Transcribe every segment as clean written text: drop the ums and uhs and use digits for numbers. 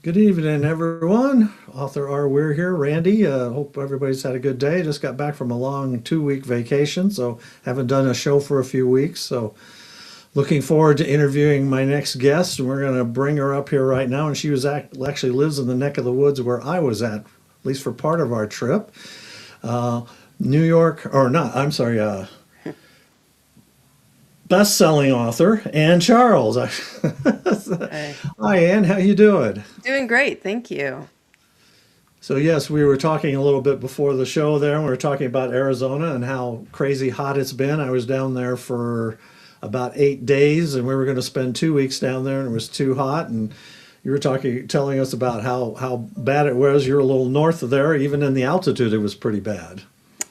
Good evening, everyone. Author R. Weir here, Randy. Hope everybody's had a good day. Just got back from a long 2 week vacation, so haven't done a show for a few weeks. So looking forward to interviewing my next guest. We're going to bring her up here right now, and she was actually lives in the neck of the woods where I was at least for part of our trip. Uh, New York, or not? I'm sorry. Best-selling author Ann Charles. Hey, Hi, Ann. How you doing? doing great, thank you. So yes, we were talking a little bit before the show there, and we were talking about Arizona and how crazy hot it's been. I was down there for about 8 days, and we were going to spend 2 weeks down there, and it was too hot. And you were telling us about how bad it was. You're a little north of there, even in the altitude, it was pretty bad.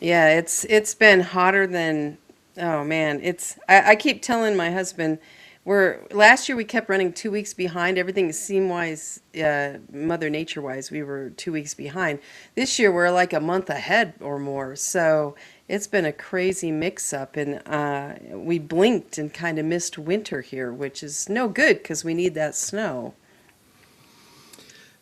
Yeah, it's been hotter than oh man, I keep telling my husband we're last year we kept running 2 weeks behind. Everything seam wise, Mother Nature wise, we were 2 weeks behind. This year we're like a month ahead or more. So it's been a crazy mix up, and we blinked and kind of missed winter here, which is no good because we need that snow.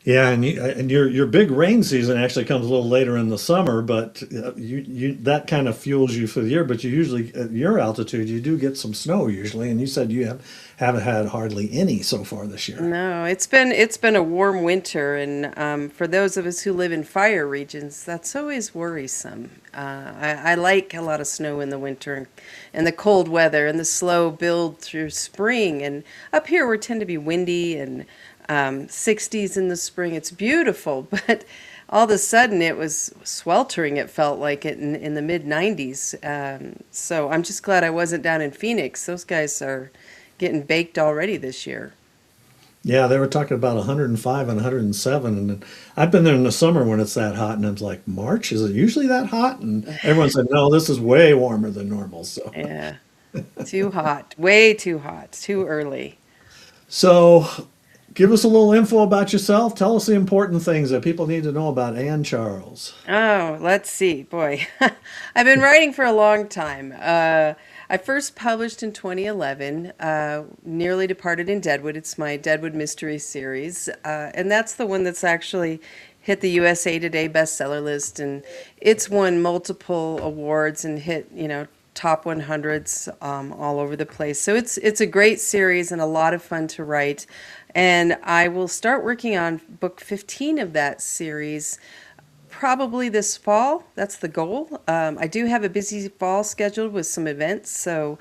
Yeah, and your big rain season actually comes a little later in the summer, but you that kind of fuels you for the year. But you usually at your altitude you do get some snow usually, and you said you haven't had hardly any so far this year. No, it's been a warm winter, and for those of us who live in fire regions, that's always worrisome. I like a lot of snow in the winter, and the cold weather, and the slow build through spring. And up here, we tend to be windy and 60s in the spring. It's beautiful, but all of a sudden it was sweltering. It felt like it in the mid 90s. So I'm just glad I wasn't down in Phoenix. Those guys are getting baked already this year. Yeah, they were talking about 105 and 107, and I've been there in the summer when it's that hot, and I was like, March, is it usually that hot? And everyone said, no, this is way warmer than normal. So, Yeah, too hot, way too hot, too early. so give us a little info about yourself. Tell us the important things that people need to know about Ann Charles. Oh, let's see. Boy, I've been writing for a long time. I first published in 2011, Nearly Departed in Deadwood. It's my Deadwood mystery series. And that's the one that's actually hit the USA Today bestseller list. And it's won multiple awards and hit, top 100s all over the place. So it's a great series and a lot of fun to write. And I will start working on book 15 of that series probably this fall. That's the goal. I do have a busy fall scheduled with some events, so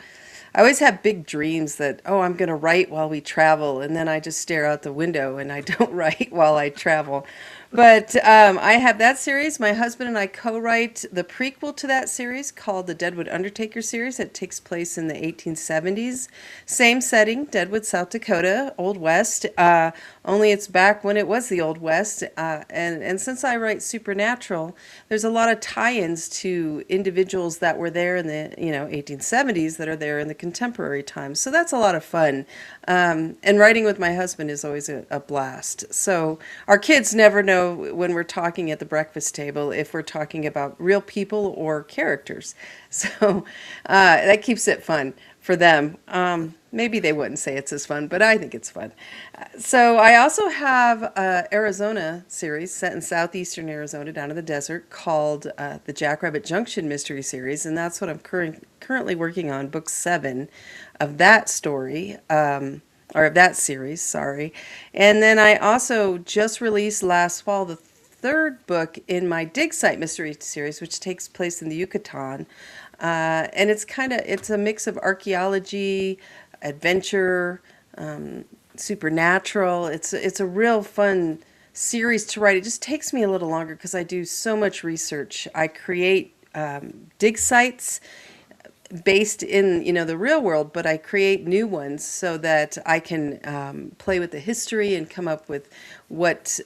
I always have big dreams that, oh, I'm going to write while we travel, and then I just stare out the window and I don't write while I travel. But I have that series. My husband and I co-write the prequel to that series called the Deadwood Undertaker series. It takes place in the 1870s. Same setting, Deadwood, South Dakota, Old West. Only it's back when it was the Old West. And since I write supernatural, there's a lot of tie-ins to individuals that were there in the 1870s that are there in the contemporary times. So that's a lot of fun. And writing with my husband is always a blast. So our kids never know when we're talking at the breakfast table if we're talking about real people or characters. So that keeps it fun for them. Maybe they wouldn't say it's as fun, but I think it's fun. So I also have a Arizona series set in southeastern Arizona down in the desert called the Jackrabbit Junction Mystery Series, and that's what I'm currently working on, book 7 of that story. Or of that series, sorry. And then I also just released last fall the third book in my dig site mystery series, which takes place in the Yucatan. And it's a mix of archaeology, adventure, supernatural. It's a real fun series to write. It just takes me a little longer because I do so much research. I create dig sites based in the real world, but I create new ones so that I can play with the history and come up with what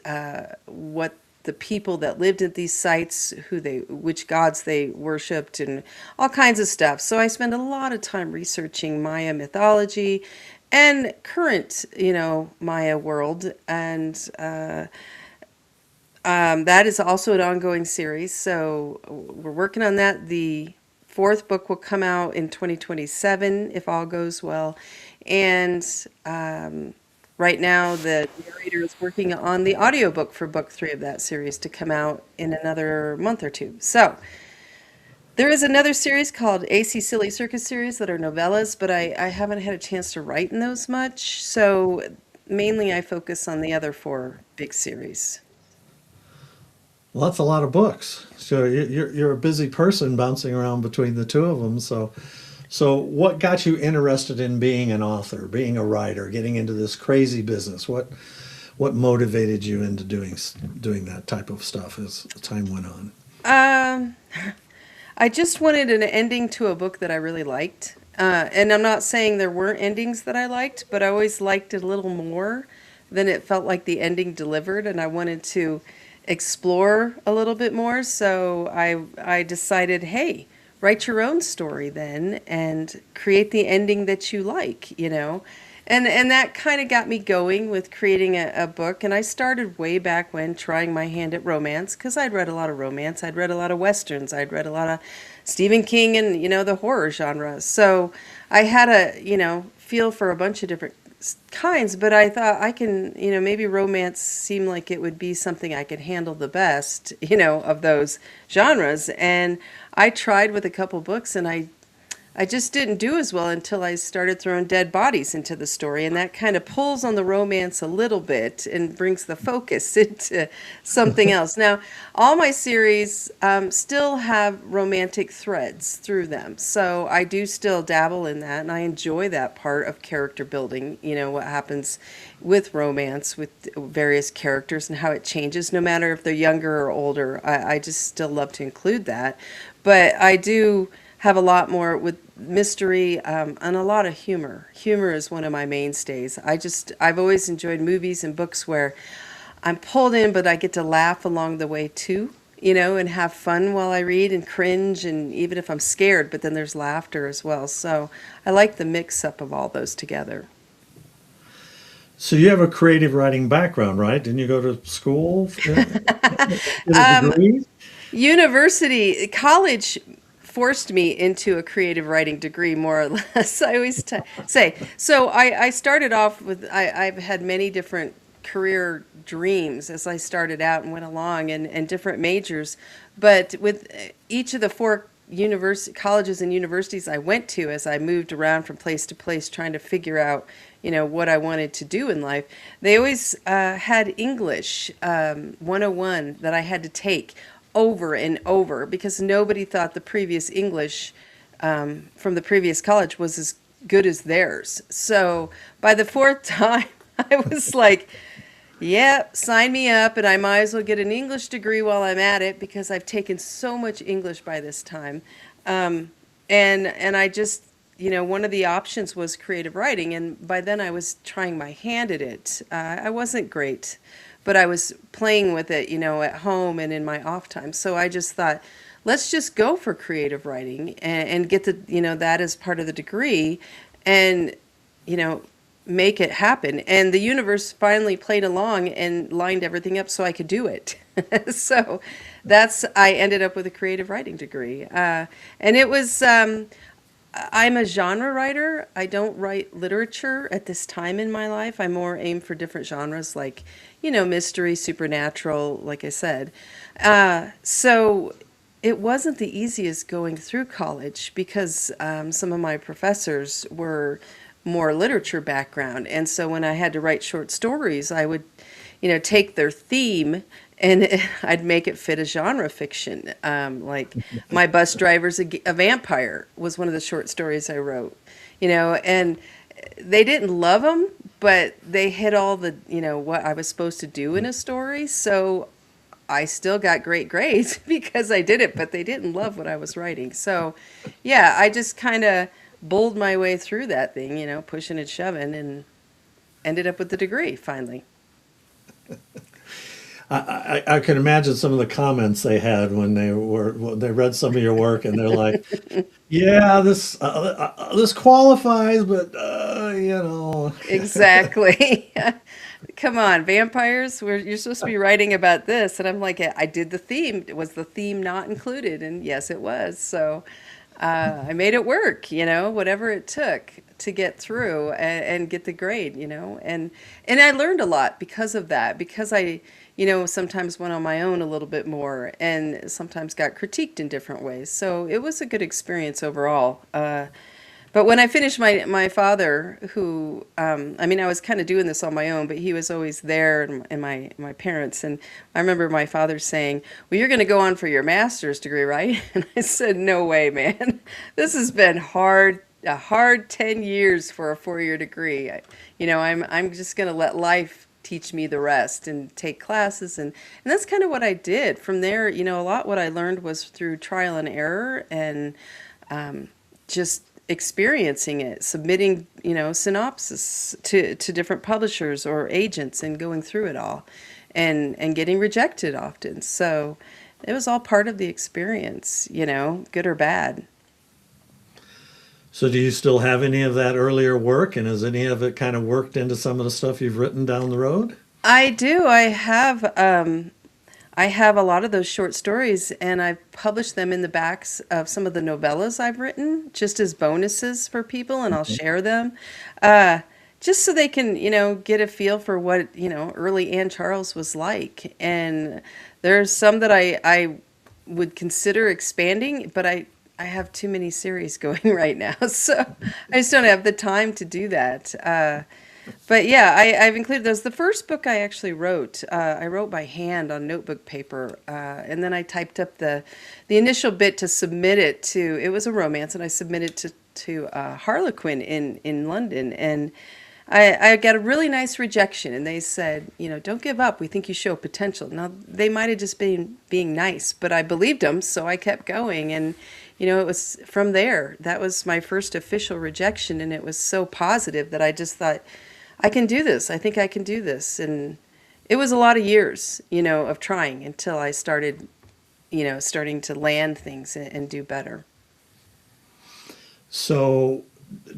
the people that lived at these sites, which gods they worshipped, and all kinds of stuff. So I spend a lot of time researching Maya mythology and current, Maya world, and that is also an ongoing series. So we're working on that. The fourth book will come out in 2027 if all goes well, and right now, the narrator is working on the audiobook for book 3 of that series to come out in another month or two. So, there is another series called AC Silly Circus series that are novellas, but I haven't had a chance to write in those much. So, mainly I focus on the other 4 big series. Well, that's a lot of books. So you're a busy person bouncing around between the two of them. So what got you interested in being an author, being a writer, getting into this crazy business? What motivated you into doing that type of stuff as time went on? Um, I just wanted an ending to a book that I really liked. And I'm not saying there weren't endings that I liked, but I always liked it a little more than it felt like the ending delivered, and I wanted to explore a little bit more. So I decided, hey, write your own story then and create the ending that you like. And that kind of got me going with creating a book. And I started way back when trying my hand at romance because I'd read a lot of romance. I'd read a lot of westerns. I'd read a lot of Stephen King and, the horror genre. So I had a, feel for a bunch of different kinds, but I thought I can, maybe romance seemed like it would be something I could handle the best, of those genres. And I tried with a couple books and I just didn't do as well until I started throwing dead bodies into the story. And that kind of pulls on the romance a little bit and brings the focus into something else. Now, all my series still have romantic threads through them. So I do still dabble in that. And I enjoy that part of character building, what happens with romance with various characters and how it changes, no matter if they're younger or older. I just still love to include that. But I do have a lot more with mystery and a lot of humor. Humor is one of my mainstays. I've always enjoyed movies and books where I'm pulled in, but I get to laugh along the way too, and have fun while I read and cringe, and even if I'm scared, but then there's laughter as well. So I like the mix up of all those together. So you have a creative writing background, right? Didn't you go to school? Get a degree? College forced me into a creative writing degree, more or less. I always say. So I started off with, I've had many different career dreams as I started out and went along, and different majors. But with each of the 4 colleges and universities I went to, as I moved around from place to place trying to figure out, what I wanted to do in life, they always had English 101 that I had to take over and over because nobody thought the previous English from the previous college was as good as theirs. So by the 4th time, I was like, yep, sign me up, and I might as well get an English degree while I'm at it because I've taken so much English by this time. And I just, one of the options was creative writing, and by then I was trying my hand at it. I wasn't great, but I was playing with it, at home and in my off time. So I just thought, let's just go for creative writing and get that as part of the degree and, make it happen. And the universe finally played along and lined everything up so I could do it. So I ended up with a creative writing degree. And it was, I'm a genre writer. I don't write literature at this time in my life. I more aim for different genres like, mystery, supernatural, like I said. So it wasn't the easiest going through college because some of my professors were more literature background. And so when I had to write short stories, I would, take their theme and I'd make it fit a genre fiction. Like My Bus Driver's a Vampire was one of the short stories I wrote, and they didn't love them, but they hit all the, what I was supposed to do in a story. So I still got great grades because I did it, but they didn't love what I was writing. So yeah, I just kind of bowled my way through that thing, pushing and shoving, and ended up with the degree finally. I can imagine some of the comments they had when they read some of your work, and they're like, "Yeah, this qualifies, but you know." Exactly. Come on, vampires, you're supposed to be writing about this. And I'm like, I did the theme. Was the theme not included? And yes, it was. So I made it work, whatever it took to get through and get the grade, and I learned a lot because of that, because I, sometimes went on my own a little bit more and sometimes got critiqued in different ways. So it was a good experience overall. But when I finished my father, who, I mean, I was kind of doing this on my own, but he was always there, and my parents. And I remember my father saying, "Well, you're going to go on for your master's degree, right?" And I said, "No way, man. This has been a hard 10 years for a 4-year degree. I'm just going to let life teach me the rest and take classes." And that's kind of what I did. From there, a lot what I learned was through trial and error, and just experiencing it, submitting, synopsis to different publishers or agents, and going through it all, and getting rejected often. So it was all part of the experience, good or bad. So do you still have any of that earlier work, and has any of it kind of worked into some of the stuff you've written down the road? I do. I have a lot of those short stories, and I've published them in the backs of some of the novellas I've written, just as bonuses for people, and I'll share them, just so they can, get a feel for what, early Anne Charles was like. And there's some that I would consider expanding, but I have too many series going right now, so I just don't have the time to do that. But yeah, I've included those. The first book I actually wrote, I wrote by hand on notebook paper, and then I typed up the initial bit to submit it to. It was a romance, and I submitted to Harlequin in London, and I got a really nice rejection, and they said, "Don't give up. We think you show potential." Now they might have just been being nice, but I believed them, so I kept going, and it was from there. That was my first official rejection, and it was so positive that I just thought, I can do this. I think I can do this. And it was a lot of years, of trying until I started, starting to land things and do better. So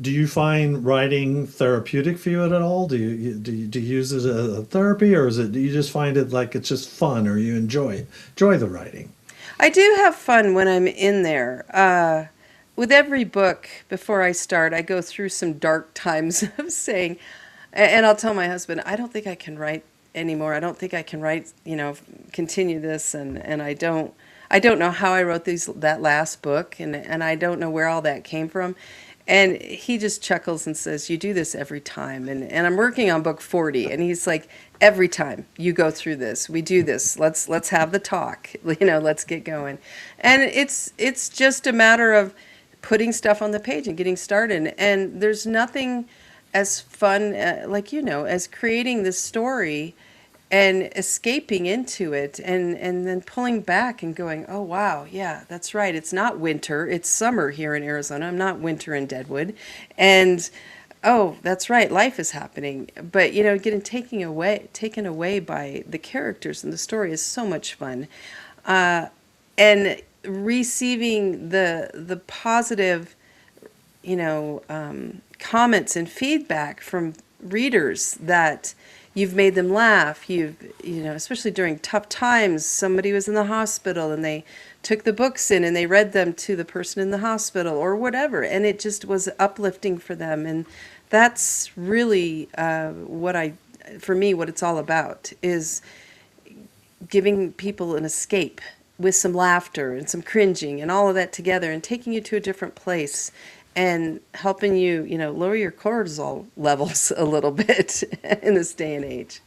do you find writing therapeutic for you at all? Do you use it as a therapy, or do you just find it like it's just fun, or you enjoy the writing? I do have fun when I'm in there. With every book, before I start, I go through some dark times of saying, and I'll tell my husband, I don't think I can write anymore. I don't think I can write, continue this, and I don't know how I wrote that last book, and I don't know where all that came from. And he just chuckles and says, "You do this every time." And I'm working on book 40, and he's like, "Every time you go through this, we do this. Let's have the talk. Let's get going." And it's just a matter of putting stuff on the page and getting started. And there's nothing as fun, as creating this story and escaping into it, and then pulling back and going, "Oh, wow, yeah, that's right. It's not winter. It's summer here in Arizona. I'm not winter in Deadwood." And, "Oh, that's right. Life is happening." But, getting taken away by the characters and the story is so much fun. And receiving the positive, comments and feedback from readers that you've made them laugh. Especially during tough times, somebody was in the hospital and they took the books in and they read them to the person in the hospital or whatever, and it just was uplifting for them. And that's really for me, what it's all about is giving people an escape with some laughter and some cringing and all of that together, and taking you to a different place and helping you, lower your cortisol levels a little bit in this day and age.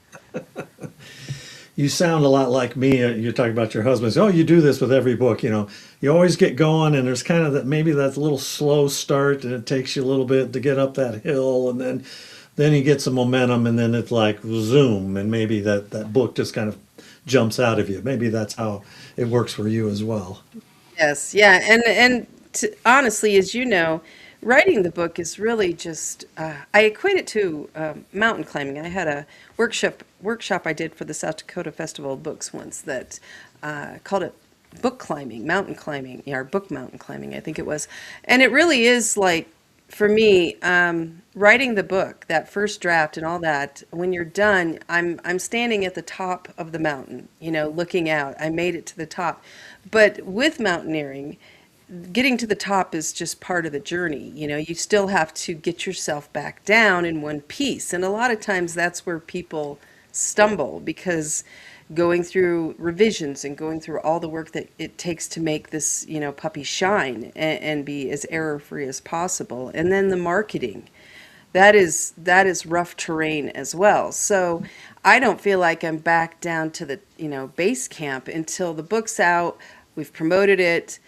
You sound a lot like me. You're talking about your husband. Oh, you do this with every book. You always get going, and there's kind of maybe that little slow start, and it takes you a little bit to get up that hill, and then you get some momentum, and then it's like zoom, and maybe that book just kind of jumps out of you. Maybe that's how it works for you as well. Yes, yeah, and honestly, as you know, writing the book is really just, I equate it to mountain climbing. I had a workshop I did for the South Dakota Festival of Books once that called it book climbing, mountain climbing, or book mountain climbing, I think it was. And it really is like, for me, writing the book, that first draft and all that, when you're done, I'm standing at the top of the mountain, looking out. I made it to the top. But with mountaineering, getting to the top is just part of the journey. You still have to get yourself back down in one piece. And a lot of times that's where people stumble, because going through revisions and going through all the work that it takes to make this, puppy shine and be as error-free as possible. And then the marketing, that is rough terrain as well. So I don't feel like I'm back down to the, base camp until the book's out, we've promoted it,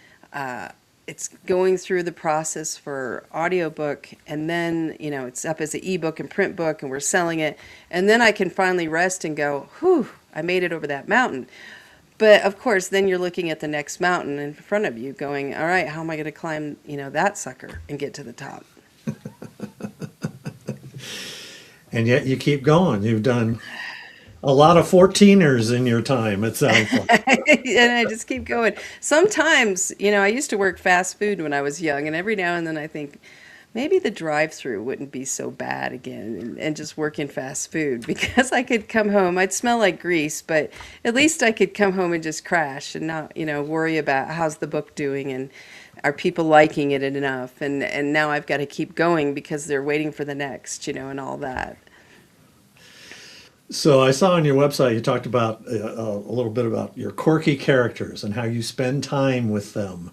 it's going through the process for audiobook, and then, it's up as an ebook and print book, and we're selling it. And then I can finally rest and go, whew, I made it over that mountain. But of course, then you're looking at the next mountain in front of you going, all right, how am I going to climb, that sucker and get to the top? And yet you keep going. You've done a lot of 14ers in your time, it sounds like. And I just keep going. Sometimes, I used to work fast food when I was young, and every now and then I think maybe the drive-through wouldn't be so bad again, and just work in fast food, because I could come home. I'd smell like grease, but at least I could come home and just crash and not, worry about how's the book doing and are people liking it enough. And now I've got to keep going because they're waiting for the next, and all that. So I saw on your website you talked about a little bit about your quirky characters and how you spend time with them,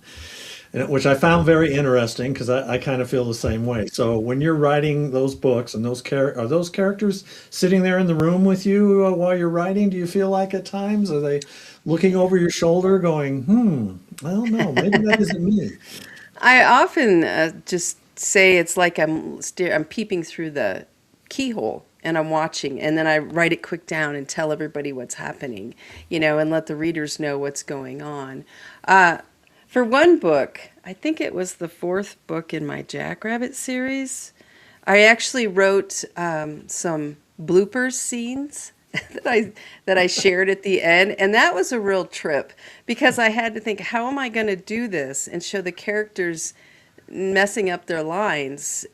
which I found very interesting, because I kind of feel the same way. So when you're writing those books, and are those characters sitting there in the room with you while you're writing? Do you feel like at times, are they looking over your shoulder going, I don't know, maybe that isn't me? I often just say it's like I'm peeping through the keyhole and I'm watching, and then I write it quick down and tell everybody what's happening, and let the readers know what's going on. For one book, I think it was the fourth book in my Jackrabbit series, I actually wrote some bloopers scenes that I shared at the end, and that was a real trip, because I had to think, how am I going to do this and show the characters messing up their lines,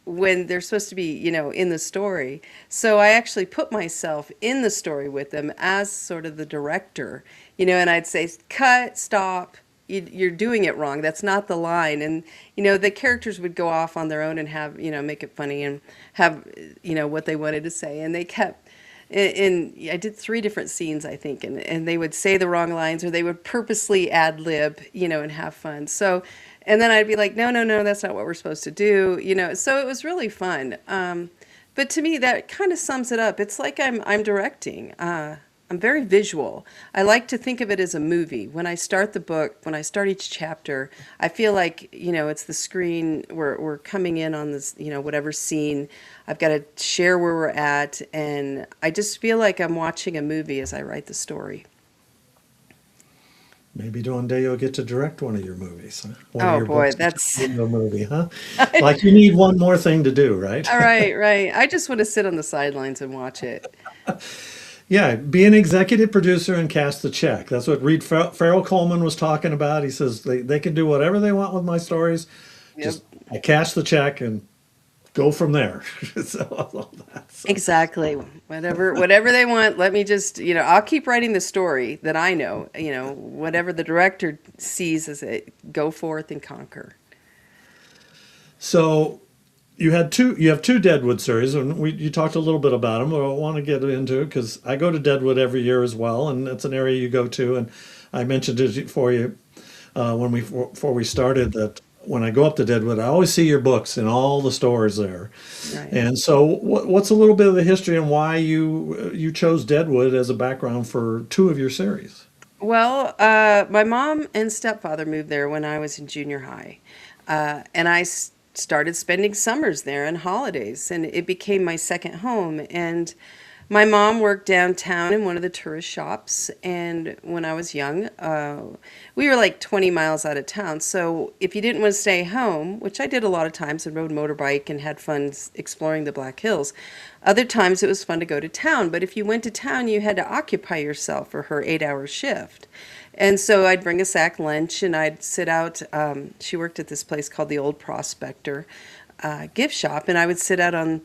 when they're supposed to be, in the story. So I actually put myself in the story with them as sort of the director, and I'd say, cut, stop, you're doing it wrong. That's not the line. And, the characters would go off on their own and have, make it funny and have, what they wanted to say. And they kept, and I did 3 different scenes, I think, and they would say the wrong lines, or they would purposely ad lib, and have fun. So, and then I'd be like, no, that's not what we're supposed to do, So it was really fun. But to me, that kind of sums it up. It's like I'm directing. I'm very visual. I like to think of it as a movie. When I start the book, when I start each chapter, I feel like, it's the screen. We're coming in on this, whatever scene. I've got to share where we're at, and I just feel like I'm watching a movie as I write the story. Maybe one day you'll get to direct one of your movies. Huh? One of Oh your boy, books that's in a movie, huh? Like you need one more thing to do, right? all right, right. I just want to sit on the sidelines and watch it. Yeah, be an executive producer and cast the check. That's what Farrell Coleman was talking about. He says they can do whatever they want with my stories. Yep. Just I cash the check and go from there. So. Exactly. Whatever they want, let me just, I'll keep writing the story that I know, whatever the director sees as it, go forth and conquer. So you have two Deadwood series, and you talked a little bit about them, but I want to get into it because I go to Deadwood every year as well, and it's an area you go to, and I mentioned it for you before we started that when I go up to Deadwood, I always see your books in all the stores there. Right. And so what's a little bit of the history and why you chose Deadwood as a background for 2 of your series? Well, my mom and stepfather moved there when I was in junior high, and I started spending summers there and holidays, and it became my second home. And My mom worked downtown in one of the tourist shops, and when I was young, we were like 20 miles out of town. So if you didn't want to stay home, which I did a lot of times and rode motorbike and had fun exploring the Black Hills, other times it was fun to go to town. But if you went to town, you had to occupy yourself for her 8-hour shift. And so I'd bring a sack lunch and I'd sit out. She worked at this place called the Old Prospector gift shop, and I would sit out on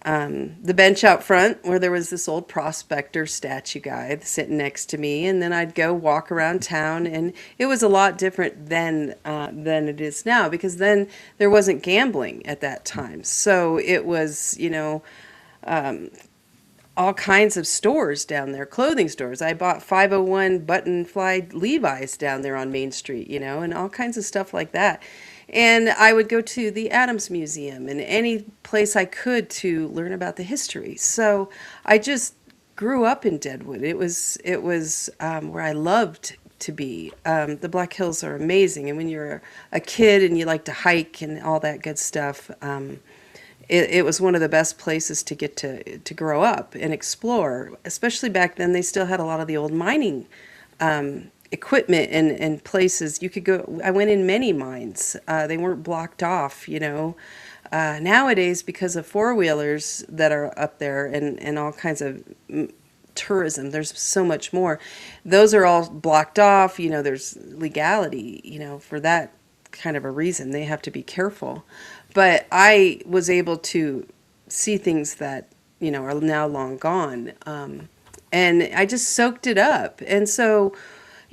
the bench out front where there was this old prospector statue guy sitting next to me, and then I'd go walk around town, and it was a lot different than it is now, because then there wasn't gambling at that time. So it was, all kinds of stores down there, clothing stores. I bought 501 button fly Levi's down there on Main Street, and all kinds of stuff like that. And I would go to the Adams Museum and any place I could to learn about the history. So I just grew up in Deadwood. It was where I loved to be. The Black Hills are amazing, and when you're a kid and you like to hike and all that good stuff, it was one of the best places to get to grow up and explore. Especially back then, they still had a lot of the old mining equipment and places you could go. I went in many mines. They weren't blocked off, Nowadays, because of four-wheelers that are up there and all kinds of tourism, there's so much more. Those are all blocked off. There's legality, for that kind of a reason. They have to be careful. But I was able to see things that, are now long gone. And I just soaked it up. And so,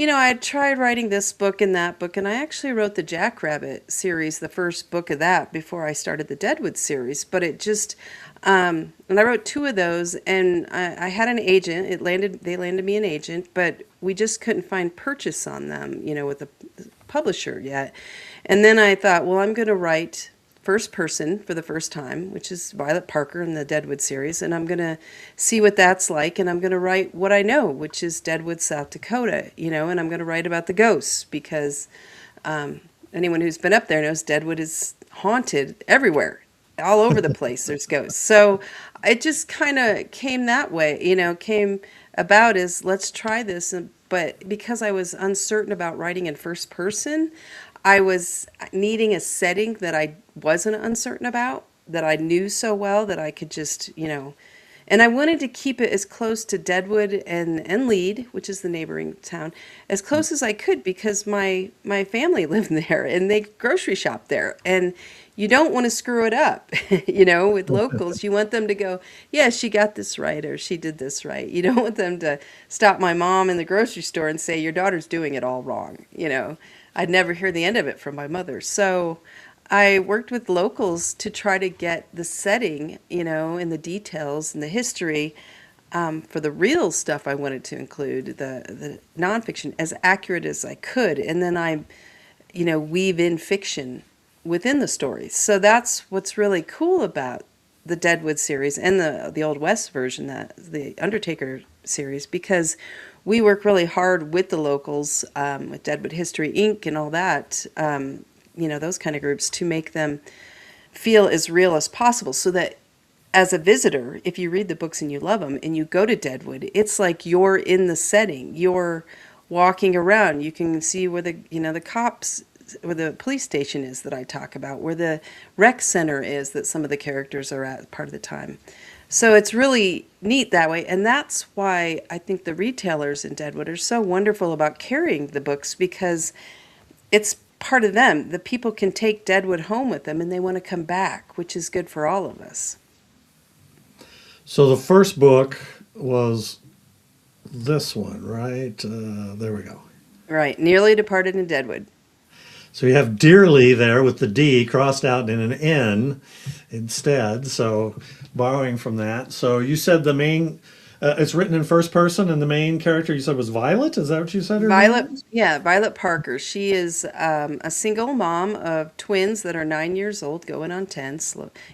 I had tried writing this book and that book, and I actually wrote the Jackrabbit series, the first book of that, before I started the Deadwood series. But it just, and I wrote two of those, and I had an agent. They landed me an agent, but we just couldn't find purchase on them, with the publisher yet. And then I thought, well, I'm going to write first person for the first time, which is Violet Parker in the Deadwood series, and I'm going to see what that's like, and I'm going to write what I know, which is Deadwood, South Dakota, and I'm going to write about the ghosts, because anyone who's been up there knows Deadwood is haunted everywhere. All over the place there's ghosts. So it just kind of came that way, came about as let's try this. But because I was uncertain about writing in first person, I was needing a setting that I wasn't uncertain about, that I knew so well that I could just, and I wanted to keep it as close to Deadwood and Lead, which is the neighboring town, as close as I could, because my family lived there and they grocery shop there. And you don't want to screw it up, with locals. You want them to go, yeah, she got this right, or she did this right. You don't want them to stop my mom in the grocery store and say, your daughter's doing it all wrong. I'd never hear the end of it from my mother. So I worked with locals to try to get the setting, and the details and the history for the real stuff I wanted to include, the nonfiction, as accurate as I could. And then I, weave in fiction within the stories. So that's what's really cool about the Deadwood series and the Old West version, the Undertaker series, because we work really hard with the locals, with Deadwood History Inc. and all that, those kind of groups, to make them feel as real as possible, so that as a visitor, if you read the books and you love them and you go to Deadwood, it's like you're in the setting. You're walking around. You can see where the cops, where the police station is that I talk about, where the rec center is that some of the characters are at part of the time. So it's really neat that way, and that's why I think the retailers in Deadwood are so wonderful about carrying the books, because it's part of them. The people can take Deadwood home with them, and they want to come back, which is good for all of us. So the first book was this one, right? There we go. Right, Nearly Departed in Deadwood. So you have Dearly there with the D crossed out in an N instead. So borrowing from that. So you said the main, it's written in first person, and the main character you said was Violet? Is that what you said? Violet Parker. She is a single mom of twins that are 9 years old, going on 10,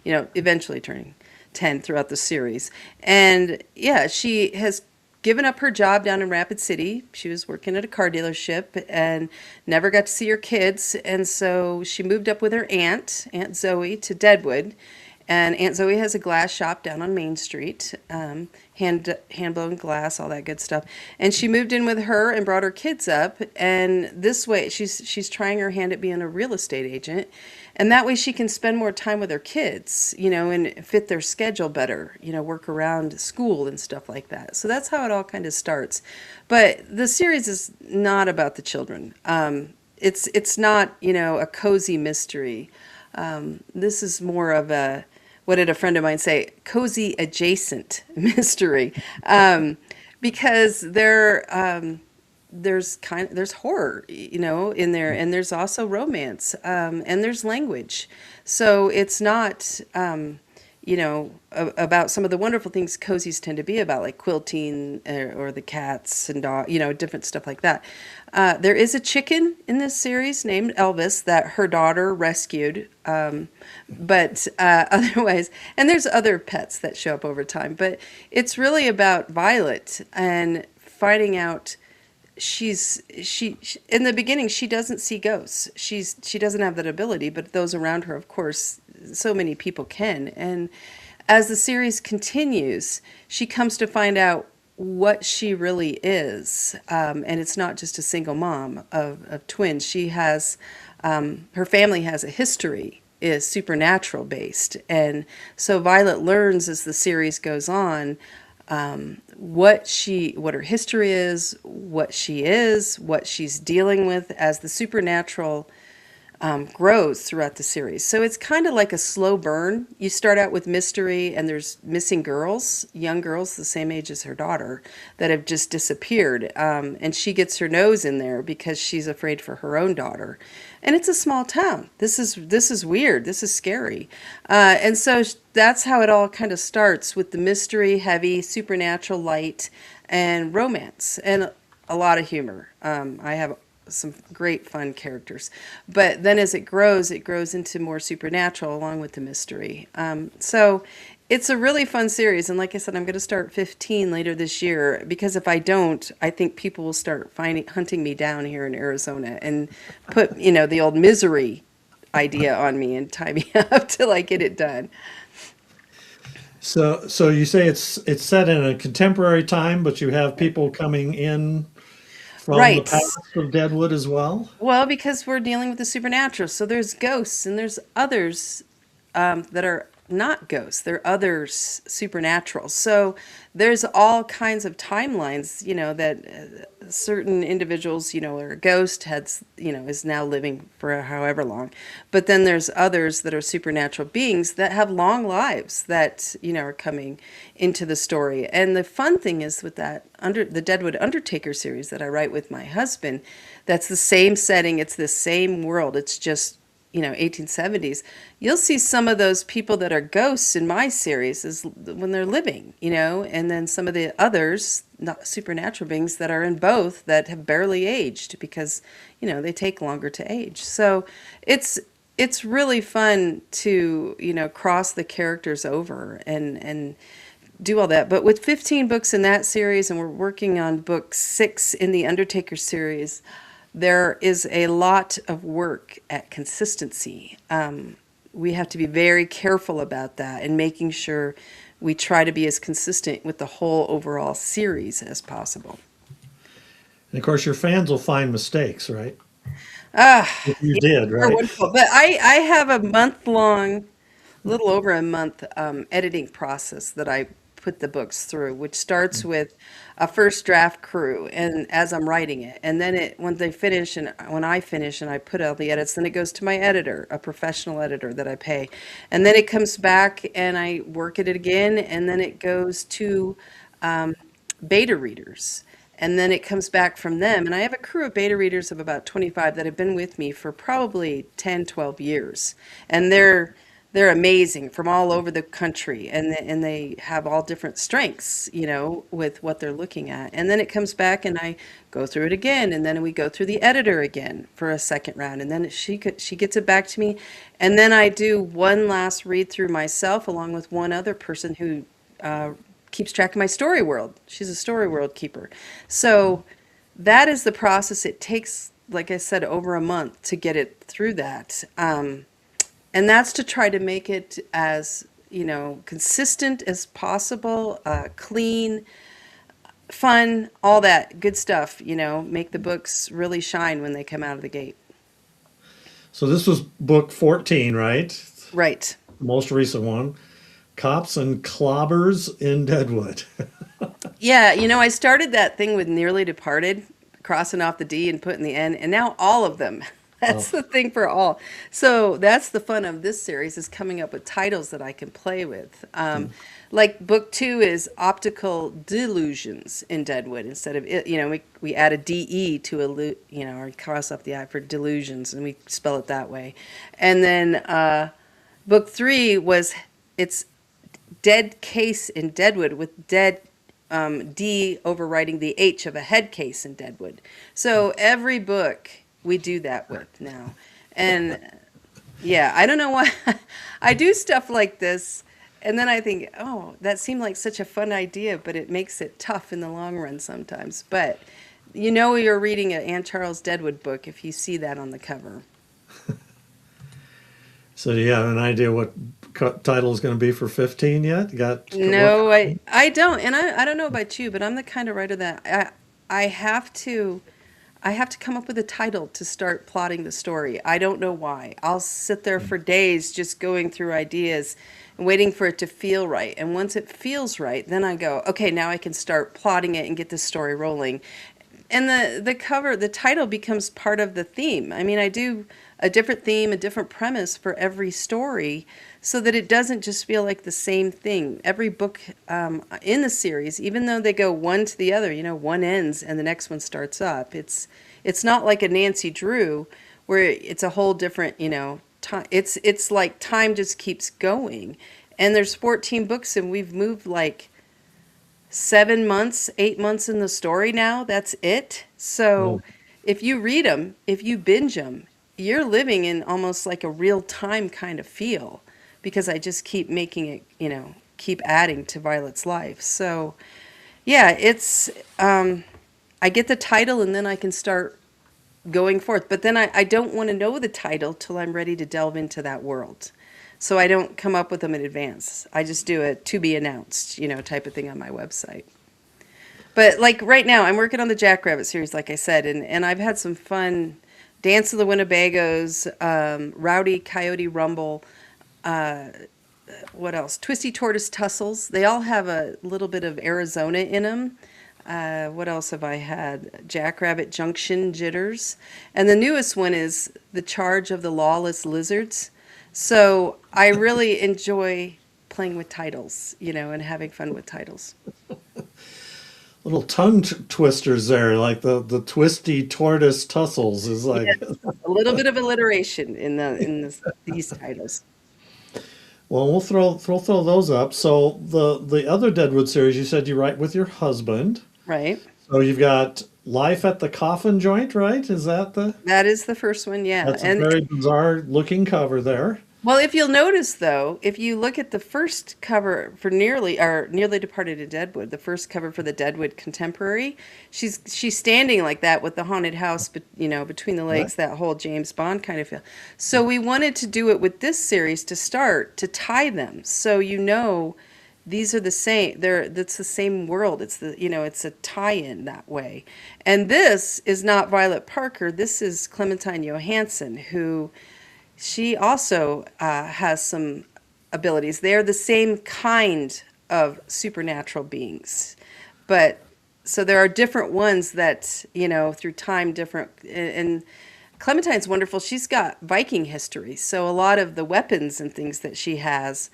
eventually turning 10 throughout the series. And yeah, she has given up her job down in Rapid City. She was working at a car dealership and never got to see her kids. And so she moved up with her Aunt Zoe, to Deadwood. And Aunt Zoe has a glass shop down on Main Street, hand blown glass, all that good stuff. And she moved in with her and brought her kids up. And this way, she's trying her hand at being a real estate agent, and that way she can spend more time with her kids, and fit their schedule better, work around school and stuff like that. So that's how it all kind of starts. But the series is not about the children. It's not, a cozy mystery. This is more of a, what did a friend of mine say, cozy adjacent mystery, because there's horror, in there, and there's also romance, and there's language. So it's not, about some of the wonderful things cozies tend to be about, like quilting, or the cats and dog, different stuff like that. There is a chicken in this series named Elvis that her daughter rescued, but otherwise, and there's other pets that show up over time. But it's really about Violet and finding out she in the beginning she doesn't see ghosts. She doesn't have that ability, but those around her, of course, so many people can. And as the series continues, she comes to find out what she really is, and it's not just a single mom of twins. She has, her family has a history, is supernatural based, and so Violet learns as the series goes on, what her history is, what she is, what she's dealing with as the supernatural grows throughout the series. So it's kind of like a slow burn. You start out with mystery, and there's missing girls, young girls the same age as her daughter, that have just disappeared. And she gets her nose in there because she's afraid for her own daughter. And it's a small town. This is weird. This is scary. And so that's how it all kind of starts, with the mystery, heavy, supernatural, light, and romance, and a lot of humor. I have some great fun characters, but then as it grows into more supernatural along with the mystery. So it's a really fun series, and like I said, I'm going to start 15 later this year, because if I don't, I think people will start hunting me down here in Arizona and put the old Misery idea on me and tie me up till I get it done. So you say it's set in a contemporary time, but you have people coming in from the Right. past of Deadwood as well? Well, because we're dealing with the supernatural, so there's ghosts and there's others, that are not ghosts. They're others supernatural. So there's all kinds of timelines, that certain individuals, are a ghost, is now living for however long. But then there's others that are supernatural beings that have long lives that, are coming into the story. And the fun thing is, with that under the Deadwood Undertaker series that I write with my husband, that's the same setting, it's the same world. It's just 1870s. You'll see some of those people that are ghosts in my series is when they're living, and then some of the others, not supernatural beings, that are in both that have barely aged because, they take longer to age. So it's really fun to, cross the characters over and do all that. But with 15 books in that series, and we're working on book 6 in the Undertaker series, there is a lot of work at consistency. We have to be very careful about that and making sure we try to be as consistent with the whole overall series as possible. And of course, your fans will find mistakes, right? Ah, If you yeah, did, they're right? wonderful. But I have a month long, little over a month, editing process that I put the books through, which starts with a first draft crew, and as I'm writing it, and then when they finish, and when I finish and I put all the edits, then it goes to my editor, a professional editor that I pay, and then it comes back and I work at it again, and then it goes to beta readers. And then it comes back from them. And I have a crew of beta readers of about 25 that have been with me for probably 10, 12 years. And they're amazing from all over the country. And they have all different strengths, with what they're looking at. And then it comes back and I go through it again. And then we go through the editor again for a second round. And then she gets it back to me. And then I do one last read through myself along with one other person who keeps track of my story world. She's a story world keeper. So that is the process. It takes, like I said, over a month to get it through that. And that's to try to make it as consistent as possible, clean, fun, all that good stuff, make the books really shine when they come out of the gate. So this was book 14, right? Right. The most recent one. Cops and Clobbers in Deadwood. Yeah, I started that thing with Nearly Departed, crossing off the D and putting the N, and now all of them. Oh, That's the thing for all. So that's the fun of this series is coming up with titles that I can play with. Like book 2 is Optical Delusions in Deadwood instead of it. We add a DE to or cross off the I for delusions, and we spell it that way. And then book 3 was it's Dead Case in Deadwood with dead D overriding the H of a head case in Deadwood. So every book we do that with now. And yeah, I don't know why I do stuff like this. And then I think, oh, that seemed like such a fun idea, but it makes it tough in the long run sometimes. But you're reading an Ann Charles Deadwood book if you see that on the cover. so do you have an idea what title is going to be for 15 yet? You got No, what? I don't. And I don't know about you, but I'm the kind of writer that I have to come up with a title to start plotting the story. I don't know why. I'll sit there for days just going through ideas and waiting for it to feel right. And once it feels right, then I go, okay, now I can start plotting it and get the story rolling. And the title becomes part of the theme. I mean, I do a different theme, a different premise for every story so that it doesn't just feel like the same thing. Every book in the series, even though they go one to the other, one ends and the next one starts up. It's not like a Nancy Drew where it's a whole different, time. It's like time just keeps going. And there's 14 books and we've moved like 7 months, 8 months in the story now. That's it. So if you read them, if you binge them, you're living in almost like a real time kind of feel because I just keep making it, keep adding to Violet's life. So yeah, it's, I get the title and then I can start going forth. But then I don't want to know the title till I'm ready to delve into that world. So I don't come up with them in advance. I just do a to be announced, type of thing on my website. But like right now, I'm working on the Jackrabbit series, like I said, and I've had some fun. Dance of the Winnebagos, Rowdy Coyote Rumble, what else? Twisty Tortoise Tussles. They all have a little bit of Arizona in them. What else have I had? Jackrabbit Junction Jitters. And the newest one is The Charge of the Lawless Lizards. So I really enjoy playing with titles, and having fun with titles. Little tongue twisters there, like the twisty tortoise tussles is like. Yes, a little bit of alliteration these titles. Well, we'll throw those up. So the other Deadwood series, you said you write with your husband. Right. So you've got Life at the Coffin Joint, right? Is that That is the first one, yeah. that's a very bizarre looking cover there. Well, if you'll notice, though, if you look at the first cover for Nearly Departed in Deadwood, the first cover for the Deadwood Contemporary, she's standing like that with the haunted house, between the legs, that whole James Bond kind of feel. So we wanted to do it with this series to start to tie them, so these are the same. That's the same world. It's it's a tie-in that way. And this is not Violet Parker. This is Clementine Johansson, who. She also has some abilities. They're the same kind of supernatural beings. But so there are different ones that, through time, different. And Clementine's wonderful. She's got Viking history. So a lot of the weapons and things that she has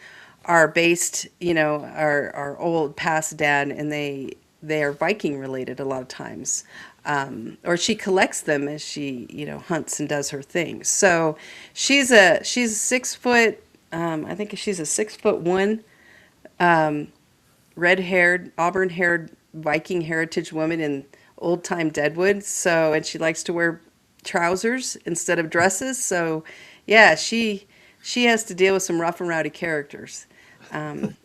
are based, are old, passed down, and they are Viking related a lot of times. Or she collects them as she, hunts and does her thing. So she's 6 foot. I think she's a 6'1", red-haired, auburn-haired Viking heritage woman in old-time Deadwood. So, and she likes to wear trousers instead of dresses. So, yeah, she has to deal with some rough and rowdy characters. And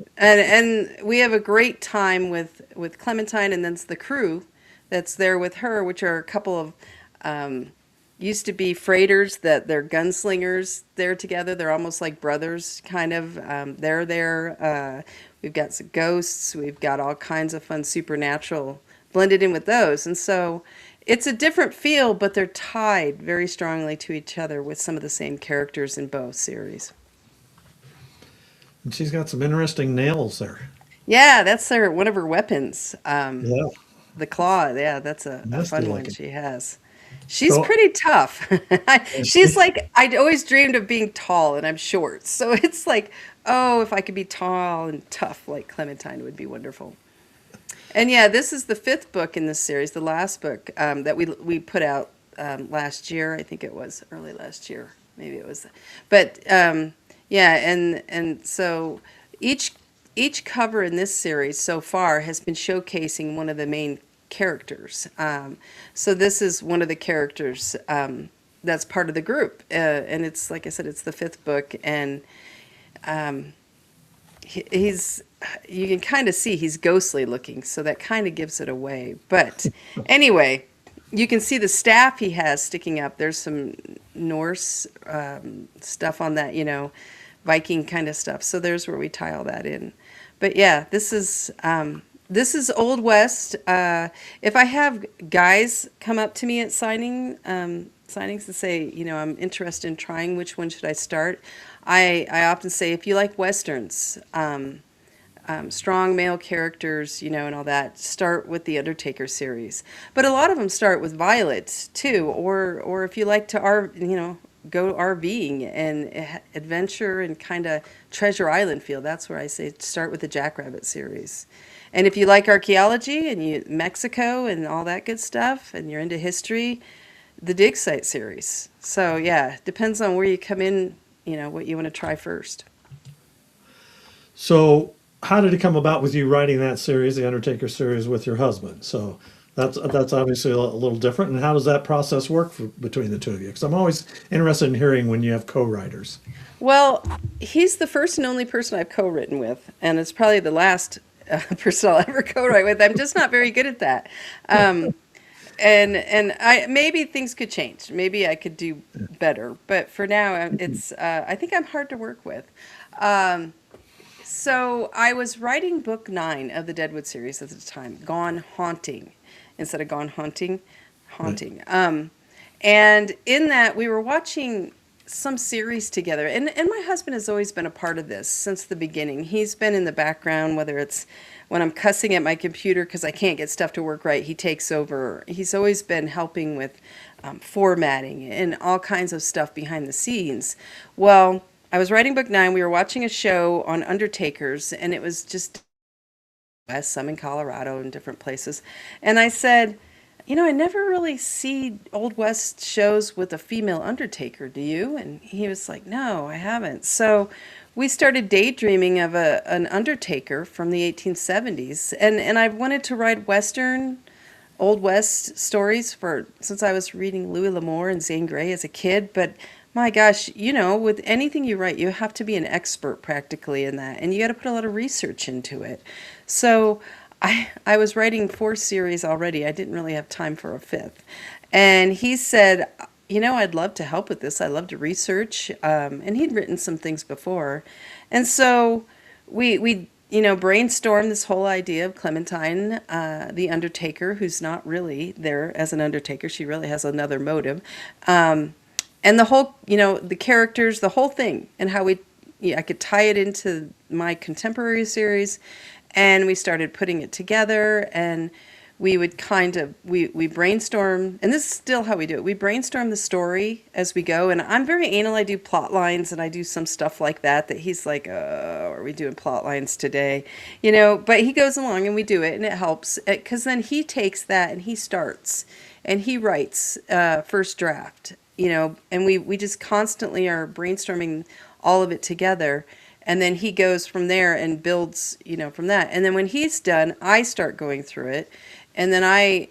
we have a great time with Clementine, and then it's the crew that's there with her, which are a couple of used to be freighters, that they're gunslingers. They're together. They're almost like brothers, kind of. They're there. We've got some ghosts. We've got all kinds of fun supernatural blended in with those. And so it's a different feel, but they're tied very strongly to each other with some of the same characters in both series. And she's got some interesting nails there. Yeah, that's one of her weapons. Yeah, The claw. Yeah, that's a nasty fun one looking. she has. She's So, pretty tough. is She's she? like, I'd always dreamed of being tall and I'm short. So it's like, oh, if I could be tall and tough like Clementine, it would be wonderful. And yeah, this is the fifth book in this series, the last book that we put out last year. I think it was early last year. Maybe it was. But yeah, and so each each cover in this series so far has been showcasing one of the main characters. So this is one of the characters that's part of the group, and it's like I said, it's the fifth book, and he's you can kind of see he's ghostly looking, so that kind of gives it away. But anyway, you can see the staff he has sticking up. There's some Norse stuff on that, Viking kind of stuff. So there's where we tie all that in. But yeah, this is Old West. If I have guys come up to me at signings to say, I'm interested in trying, which one should I start? I often say, if you like westerns, strong male characters, and all that, start with the Undertaker series. But a lot of them start with Violet too, or if you like to go RVing and adventure and kind of Treasure Island feel. That's where I say start with the Jackrabbit series. And if you like archaeology and Mexico and all that good stuff, and you're into history, the Dig Site series. So yeah, depends on where you come in, what you want to try first. So, how did it come about with you writing that series, the Undertaker series, with your husband? So that's obviously a little different. And how does that process work between the two of you? Because I'm always interested in hearing when you have co-writers. Well, he's the first and only person I've co-written with, and it's probably the last person I'll ever co-write with. I'm just not very good at that. And I maybe things could change. Maybe I could do better. But for now, it's I think I'm hard to work with. So I was writing book 9 of the Deadwood series at the time, Gone Haunting, instead of Gone Hunting, Right. Haunting. And in that, we were watching some series together. And my husband has always been a part of this since the beginning. He's been in the background, whether it's when I'm cussing at my computer because I can't get stuff to work right, he takes over. He's always been helping with formatting and all kinds of stuff behind the scenes. Well, I was writing book 9. We were watching a show on Undertakers, and it was just West, some in Colorado and different places. And I said, I never really see Old West shows with a female Undertaker, do you? And he was like, no, I haven't. So we started daydreaming of an Undertaker from the 1870s. And I've wanted to write Western, Old West stories since I was reading Louis L'Amour and Zane Grey as a kid. But my gosh, with anything you write, you have to be an expert practically in that. And you got to put a lot of research into it. So I was writing 4 series already. I didn't really have time for a 5th. And he said, I'd love to help with this. I love to research. And he'd written some things before. And so we brainstormed this whole idea of Clementine, the Undertaker, who's not really there as an Undertaker. She really has another motive. And the whole, the characters, the whole thing, and how I could tie it into my contemporary series. And we started putting it together, and we would we brainstorm, and this is still how we do it. We brainstorm the story as we go, and I'm very anal. I do plot lines, and I do some stuff like that he's like, are we doing plot lines today? But he goes along, and we do it, and it helps, because then he takes that, and he starts, and he writes first draft, and we just constantly are brainstorming all of it together. And then he goes from there and builds, from that. And then when he's done, I start going through it. And then I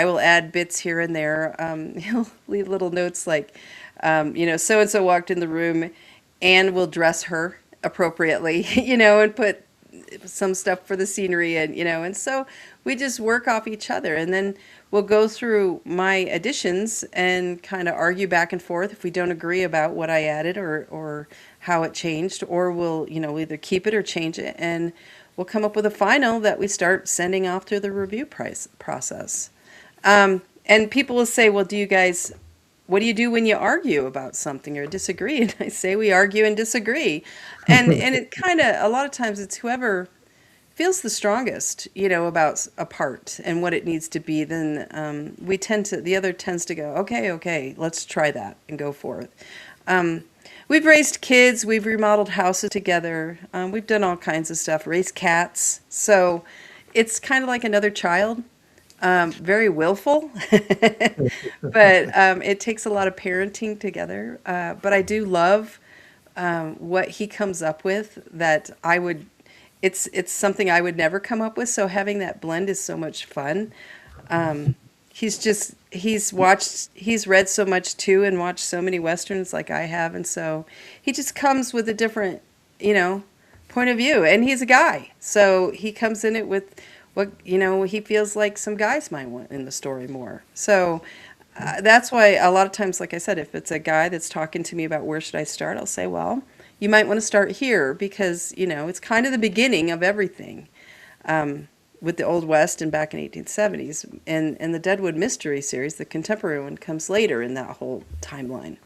will add bits here and there. He'll leave little notes like, so-and-so walked in the room and will dress her appropriately, and put some stuff for the scenery, and and so we just work off each other, and then we'll go through my additions and kind of argue back and forth if we don't agree about what I added or how it changed, or we'll either keep it or change it, and we'll come up with a final that we start sending off through the review process. And people will say, well, what do you do when you argue about something or disagree? And I say we argue and disagree. And it kind of, a lot of times it's whoever feels the strongest, about a part and what it needs to be, then the other tends to go, okay, let's try that and go forth. We've raised kids, we've remodeled houses together, we've done all kinds of stuff, raised cats. So it's kind of like another child. Very willful, but it takes a lot of parenting together. But I do love what he comes up with that it's something I would never come up with. So having that blend is so much fun. He's read so much too and watched so many Westerns like I have. And so he just comes with a different, point of view. And he's a guy. So he comes in it with what he feels like some guys might want in the story more. So that's why a lot of times, like I said, if it's a guy that's talking to me about where should I start, I'll say, well, you might want to start here because it's kind of the beginning of everything, with the Old West and back in 1870s, and the Deadwood Mystery series, the contemporary one, comes later in that whole timeline.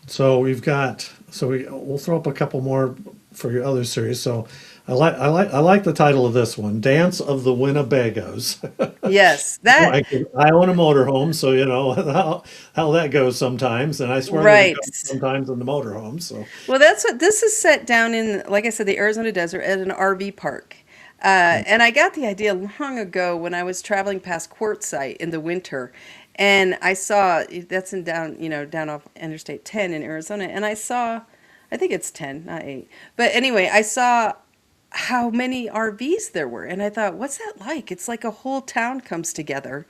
So we'll throw up a couple more for your other series. So I like the title of this one, Dance of the Winnebagos. Yes, I own a motorhome, so you know how that goes sometimes, and I swear that it right. goes sometimes in the motorhome. So Well, that's what this is set down in, like I said, the Arizona desert at an RV park. And I got the idea long ago when I was traveling past Quartzsite in the winter, and I saw that's down off Interstate 10 in Arizona, and I think it's 10, not 8, but anyway, I saw how many RVs there were, and I thought, what's that like? It's like a whole town comes together,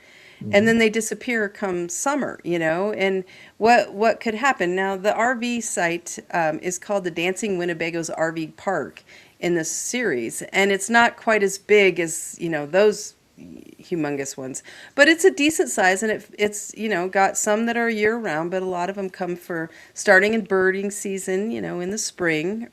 and then they disappear come summer, and what could happen. Now the RV site is called the Dancing Winnebagos RV Park in this series, and it's not quite as big as those humongous ones, but it's a decent size, and it's got some that are year round, but a lot of them come for starting in birding season, in the spring.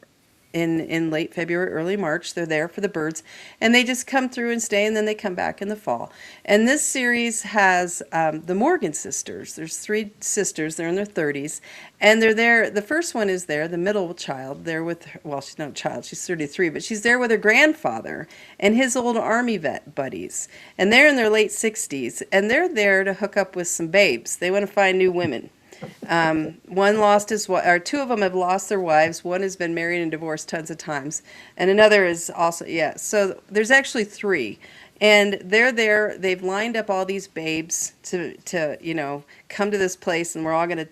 In late February, early March, they're there for the birds, and they just come through and stay, and then they come back in the fall. And this series has the Morgan sisters. There's 3 sisters. They're in their 30s, and they're there. The first one is there, the middle child. They're with her, well, she's not a child. She's 33, but she's there with her grandfather and his old Army vet buddies, and they're in their late 60s, and they're there to hook up with some babes. They want to find new women. One lost his wife, or 2 of them have lost their wives. One has been married and divorced tons of times, and another is also, yeah. So there's actually 3, and they're there. They've lined up all these babes to come to this place, and we're all going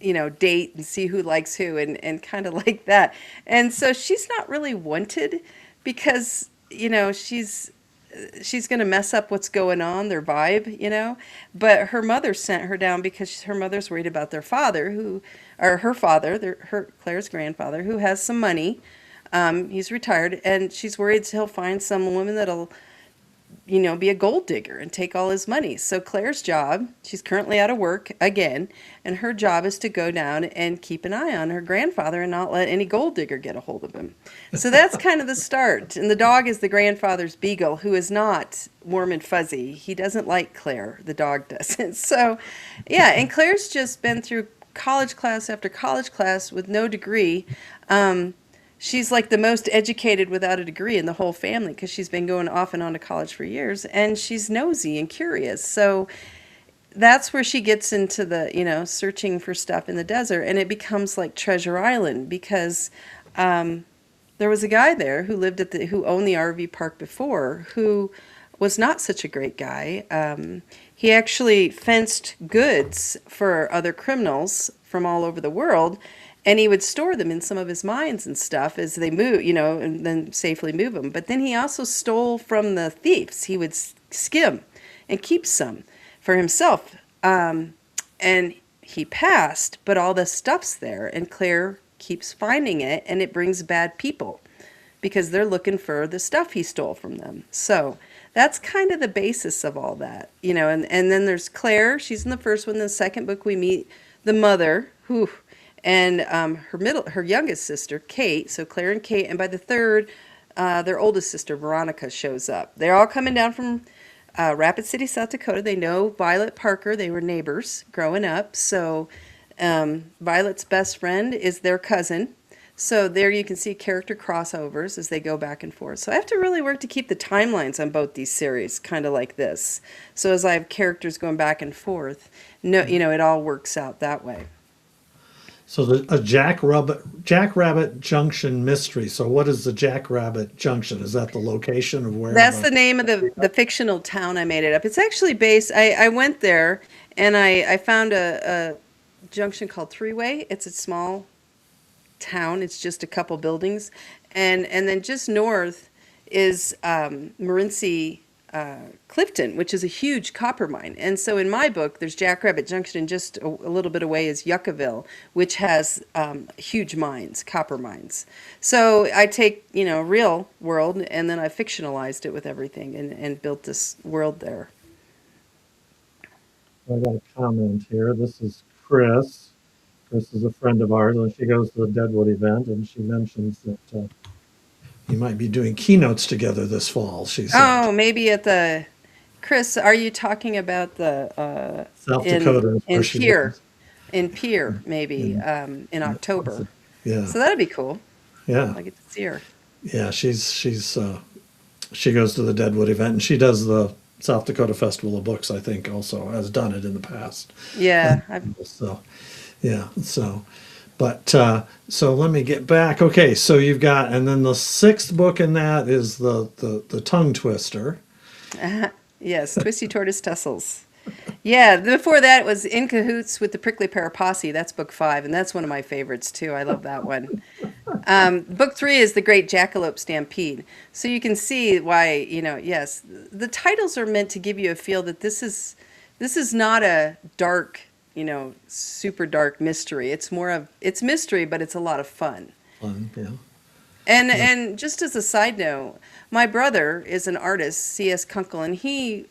to date and see who likes who, and kind of like that. And so she's not really wanted because she's going to mess up what's going on, their vibe, but her mother sent her down because her mother's worried about their father, her father, Claire's grandfather, who has some money. He's retired, and she's worried he'll find some woman that'll, be a gold digger and take all his money. So Claire's job, she's currently out of work again, and her job is to go down and keep an eye on her grandfather and not let any gold digger get a hold of him. So that's kind of the start. And the dog is the grandfather's beagle, who is not warm and fuzzy. He doesn't like Claire. The dog doesn't. So, yeah, and Claire's just been through college class after college class with no degree. She's like the most educated without a degree in the whole family because she's been going off and on to college for years, and she's nosy and curious. So that's where she gets into the, searching for stuff in the desert, and it becomes like Treasure Island because there was a guy there who lived who owned the RV park before, who was not such a great guy. He actually fenced goods for other criminals from all over the world, and he would store them in some of his mines and stuff as they move, and then safely move them. But then he also stole from the thieves. He would skim and keep some for himself. And he passed, but all the stuff's there. And Claire keeps finding it, and it brings bad people because they're looking for the stuff he stole from them. So that's kind of the basis of all that, and then there's Claire. She's in the first one. The second book, we meet the mother, who, and her youngest sister, Kate. So Claire and Kate. And by the third, their oldest sister, Veronica, shows up. They're all coming down from Rapid City, South Dakota. They know Violet Parker. They were neighbors growing up. So Violet's best friend is their cousin. So there you can see character crossovers as they go back and forth. So I have to really work to keep the timelines on both these series kind of like this. So as I have characters going back and forth, no, it all works out that way. So a Jackrabbit Junction mystery. So what is the Jackrabbit Junction? Is that the location of where? That's the name of the fictional town. I made it up. It's actually based, I went there and I found a junction called Three Way. It's a small town. It's just a couple buildings. And then just north is Morenci, Clifton, which is a huge copper mine. And so in my book, there's Jackrabbit Junction, and just a little bit away is Yuccaville, which has huge mines, copper mines. So I take, real world, and then I fictionalized it with everything and built this world there. I got a comment here. This is Chris. Chris is a friend of ours, and she goes to the Deadwood event, and she mentions that you might be doing keynotes together this fall, she said. Oh, maybe at the, Chris, are you talking about the South Dakota is where in she Pierre, lives. in Pierre, maybe in October. Yeah, So that'd be cool. yeah, I get to see her. yeah. She goes to the Deadwood event, and she does the South Dakota Festival of Books. I think also has done it in the past. Yeah, So, yeah. So let me get back. Okay, so you've got, and then the sixth book in that is the tongue twister. yes, Twisty Tortoise Tussles. Yeah, before that was In Cahoots with the Prickly Pear Posse. That's book 5, and that's one of my favorites too. I love that one. Book 3 is The Great Jackalope Stampede. So you can see why, yes, the titles are meant to give you a feel that this is not a dark, super dark mystery. It's it's mystery, but it's a lot of fun. Yeah. And just as a side note, my brother is an artist, C.S. Kunkel, and he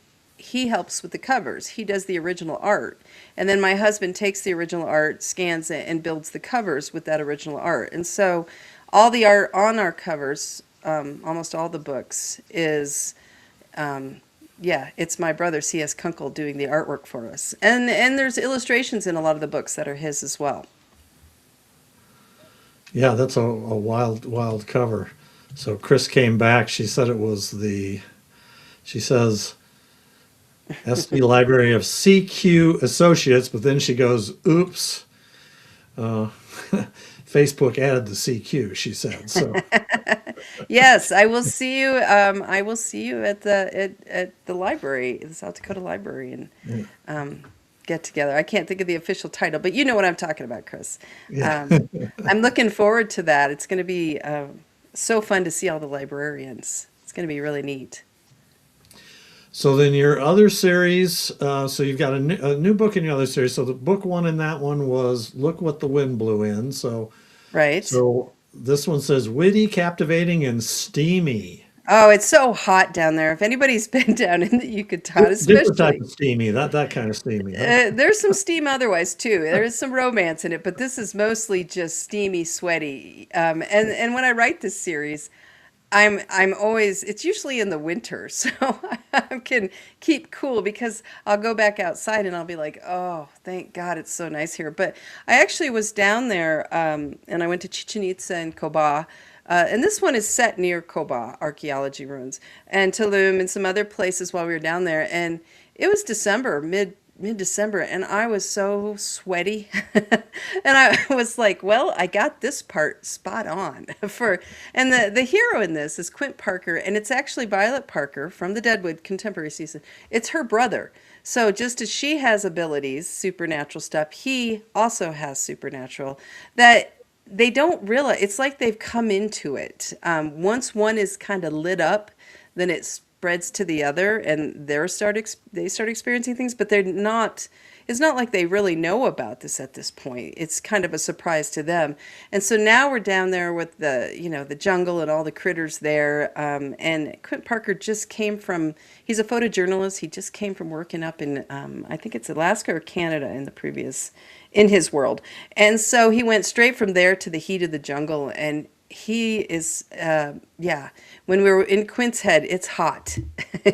helps with the covers. He does the original art. And then my husband takes the original art, scans it, and builds the covers with that original art. And so all the art on our covers, almost all the books, is, it's my brother, C.S. Kunkel, doing the artwork for us. And there's illustrations in a lot of the books that are his as well. Yeah, that's a wild cover. So Chris came back. She said it was she says, SD Library of CQ Associates, but then she goes, oops, Facebook added the CQ, she said. So Yes, I will see you. I will see you at the library, the South Dakota Library, and get together. I can't think of the official title, but you know what I'm talking about, Chris. yeah. I'm looking forward to that. It's going to be so fun to see all the librarians. It's going to be really neat. So then your other series, so you've got a new book in your other series. So the book 1 in that one was Look What the Wind Blew In. So Right. this one says witty, captivating, and steamy. Oh, it's so hot down there. If anybody's been down in the Yucatan, Different type especially, of steamy, that kind of steamy. Huh? there's some steam otherwise too. There is some romance in it, but this is mostly just steamy, sweaty. And when I write this series, I'm always, it's usually in the winter, so I can keep cool because I'll go back outside and I'll be like, oh, thank God it's so nice here. But I actually was down there, and I went to Chichen Itza and Coba. And this one is set near Coba archaeology ruins, and Tulum and some other places while we were down there. And it was December, mid-December, and I was so sweaty. And I was like, well, I got this part spot on. And the hero in this is Quint Parker, and it's actually Violet Parker from the Deadwood Contemporary season. It's her brother. So just as she has abilities, supernatural stuff, he also has supernatural that they don't realize. It's like they've come into it. Once one is kind of lit up, then it spreads to the other, and they start experiencing things, but they're not. It's not like they really know about this at this point. It's kind of a surprise to them. And so now we're down there with the jungle and all the critters there. And Quint Parker just came from, he's a photojournalist. He just came from working up in, I think it's Alaska or Canada in his world. And so he went straight from there to the heat of the jungle. And he is, yeah, when we were in Quint's head, it's hot.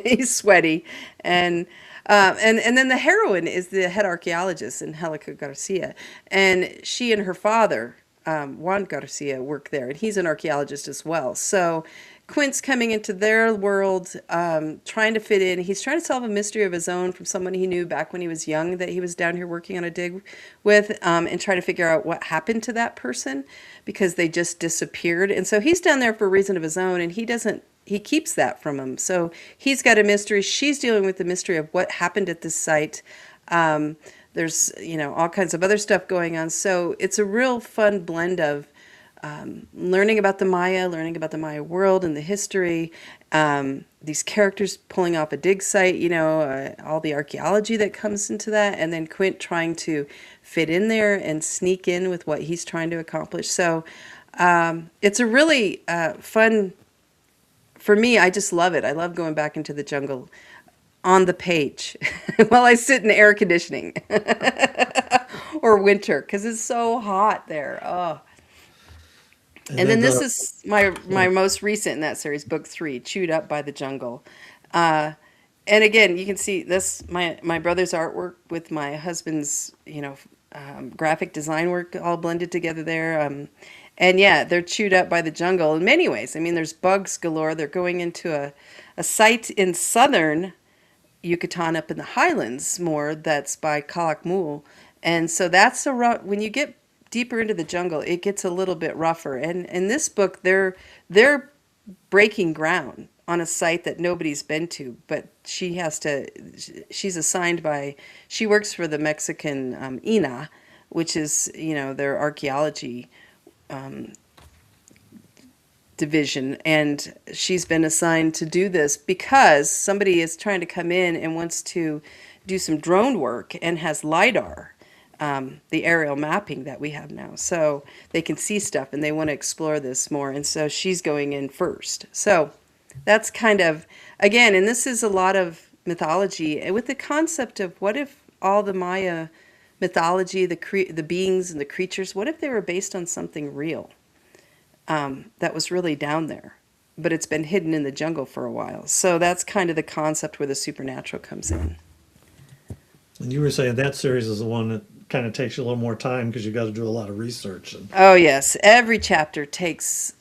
He's sweaty. And then the heroine is the head archaeologist, Angelica Garcia, and she and her father, Juan Garcia, work there, and he's an archaeologist as well. So Quint's coming into their world, trying to fit in. He's trying to solve a mystery of his own from someone he knew back when he was young that he was down here working on a dig with, and trying to figure out what happened to that person because they just disappeared. And so he's down there for a reason of his own, and he keeps that from him. So he's got a mystery. She's dealing with the mystery of what happened at this site. There's, all kinds of other stuff going on. So it's a real fun blend of learning about the Maya world and the history, these characters pulling off a dig site, all the archaeology that comes into that, and then Quint trying to fit in there and sneak in with what he's trying to accomplish. So it's a really fun. For me, I just love it. I love going back into the jungle on the page while I sit in air conditioning or winter because it's so hot there. Oh. And then this is my most recent in that series, book 3, Chewed Up by the Jungle. And again, you can see this, my brother's artwork with my husband's, graphic design work all blended together there. And yeah, they're chewed up by the jungle in many ways. I mean, there's bugs galore. They're going into a site in southern Yucatan up in the highlands more that's by Calakmul. And so that's when you get deeper into the jungle, it gets a little bit rougher. And in this book, they're breaking ground on a site that nobody's been to, but she's assigned she works for the Mexican INA, which is, their archaeology division, and she's been assigned to do this because somebody is trying to come in and wants to do some drone work and has LiDAR, the aerial mapping that we have now, so they can see stuff and they want to explore this more, and so she's going in first. So that's kind of, again, and this is a lot of mythology with the concept of what if all the Maya mythology, the beings and the creatures, what if they were based on something real that was really down there, but it's been hidden in the jungle for a while? So that's kind of the concept where the supernatural comes in. And you were saying that series is the one that kind of takes you a little more time because you got to do a lot of research. Oh yes, every chapter takes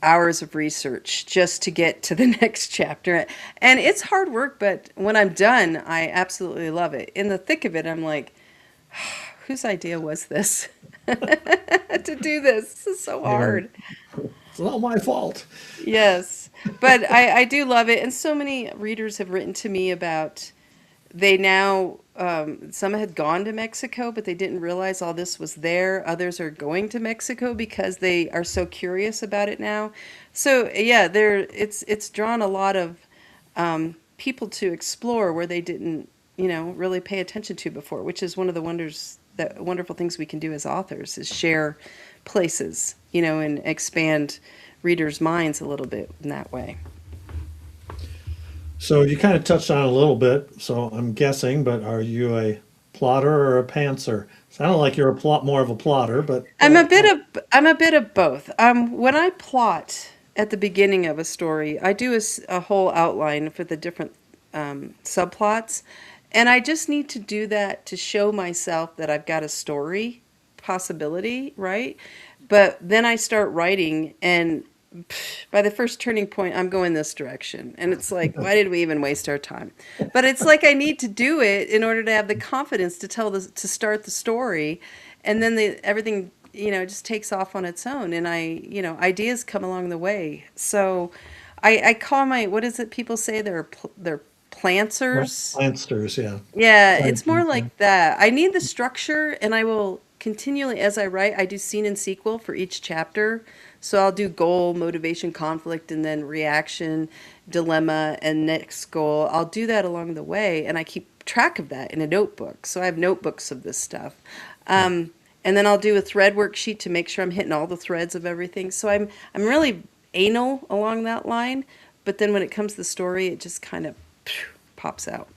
hours of research just to get to the next chapter, and it's hard work, but when I'm done, I absolutely love it. In the thick of it, I'm like, whose idea was this to do this? This is so hard. It's not my fault. Yes, but I do love it. And so many readers have written to me about they now, some had gone to Mexico, but they didn't realize all this was there. Others are going to Mexico because they are so curious about it now. So yeah, it's drawn a lot of people to explore where they didn't really pay attention to before, which is one of the wonderful things we can do as authors is share places, and expand readers' minds a little bit in that way. So you kind of touched on it a little bit, so I'm guessing, but are you a plotter or a pantser? Sounded like you're more of a plotter, but I'm a bit of both. When I plot at the beginning of a story, I do a whole outline for the different subplots. And I just need to do that to show myself that I've got a story possibility, right? But then I start writing, and by the first turning point, I'm going this direction. And it's like, why did we even waste our time? But it's like I need to do it in order to have the confidence to start the story. And then everything, just takes off on its own. And ideas come along the way. So I call what is it people say? They're planters. Planters, yeah. Yeah, it's more like that. I need the structure, and I will continually, as I write, I do scene and sequel for each chapter. So I'll do goal, motivation, conflict, and then reaction, dilemma, and next goal. I'll do that along the way, and I keep track of that in a notebook. So I have notebooks of this stuff. And then I'll do a thread worksheet to make sure I'm hitting all the threads of everything. So I'm really anal along that line, but then when it comes to the story, it just kind of pops out.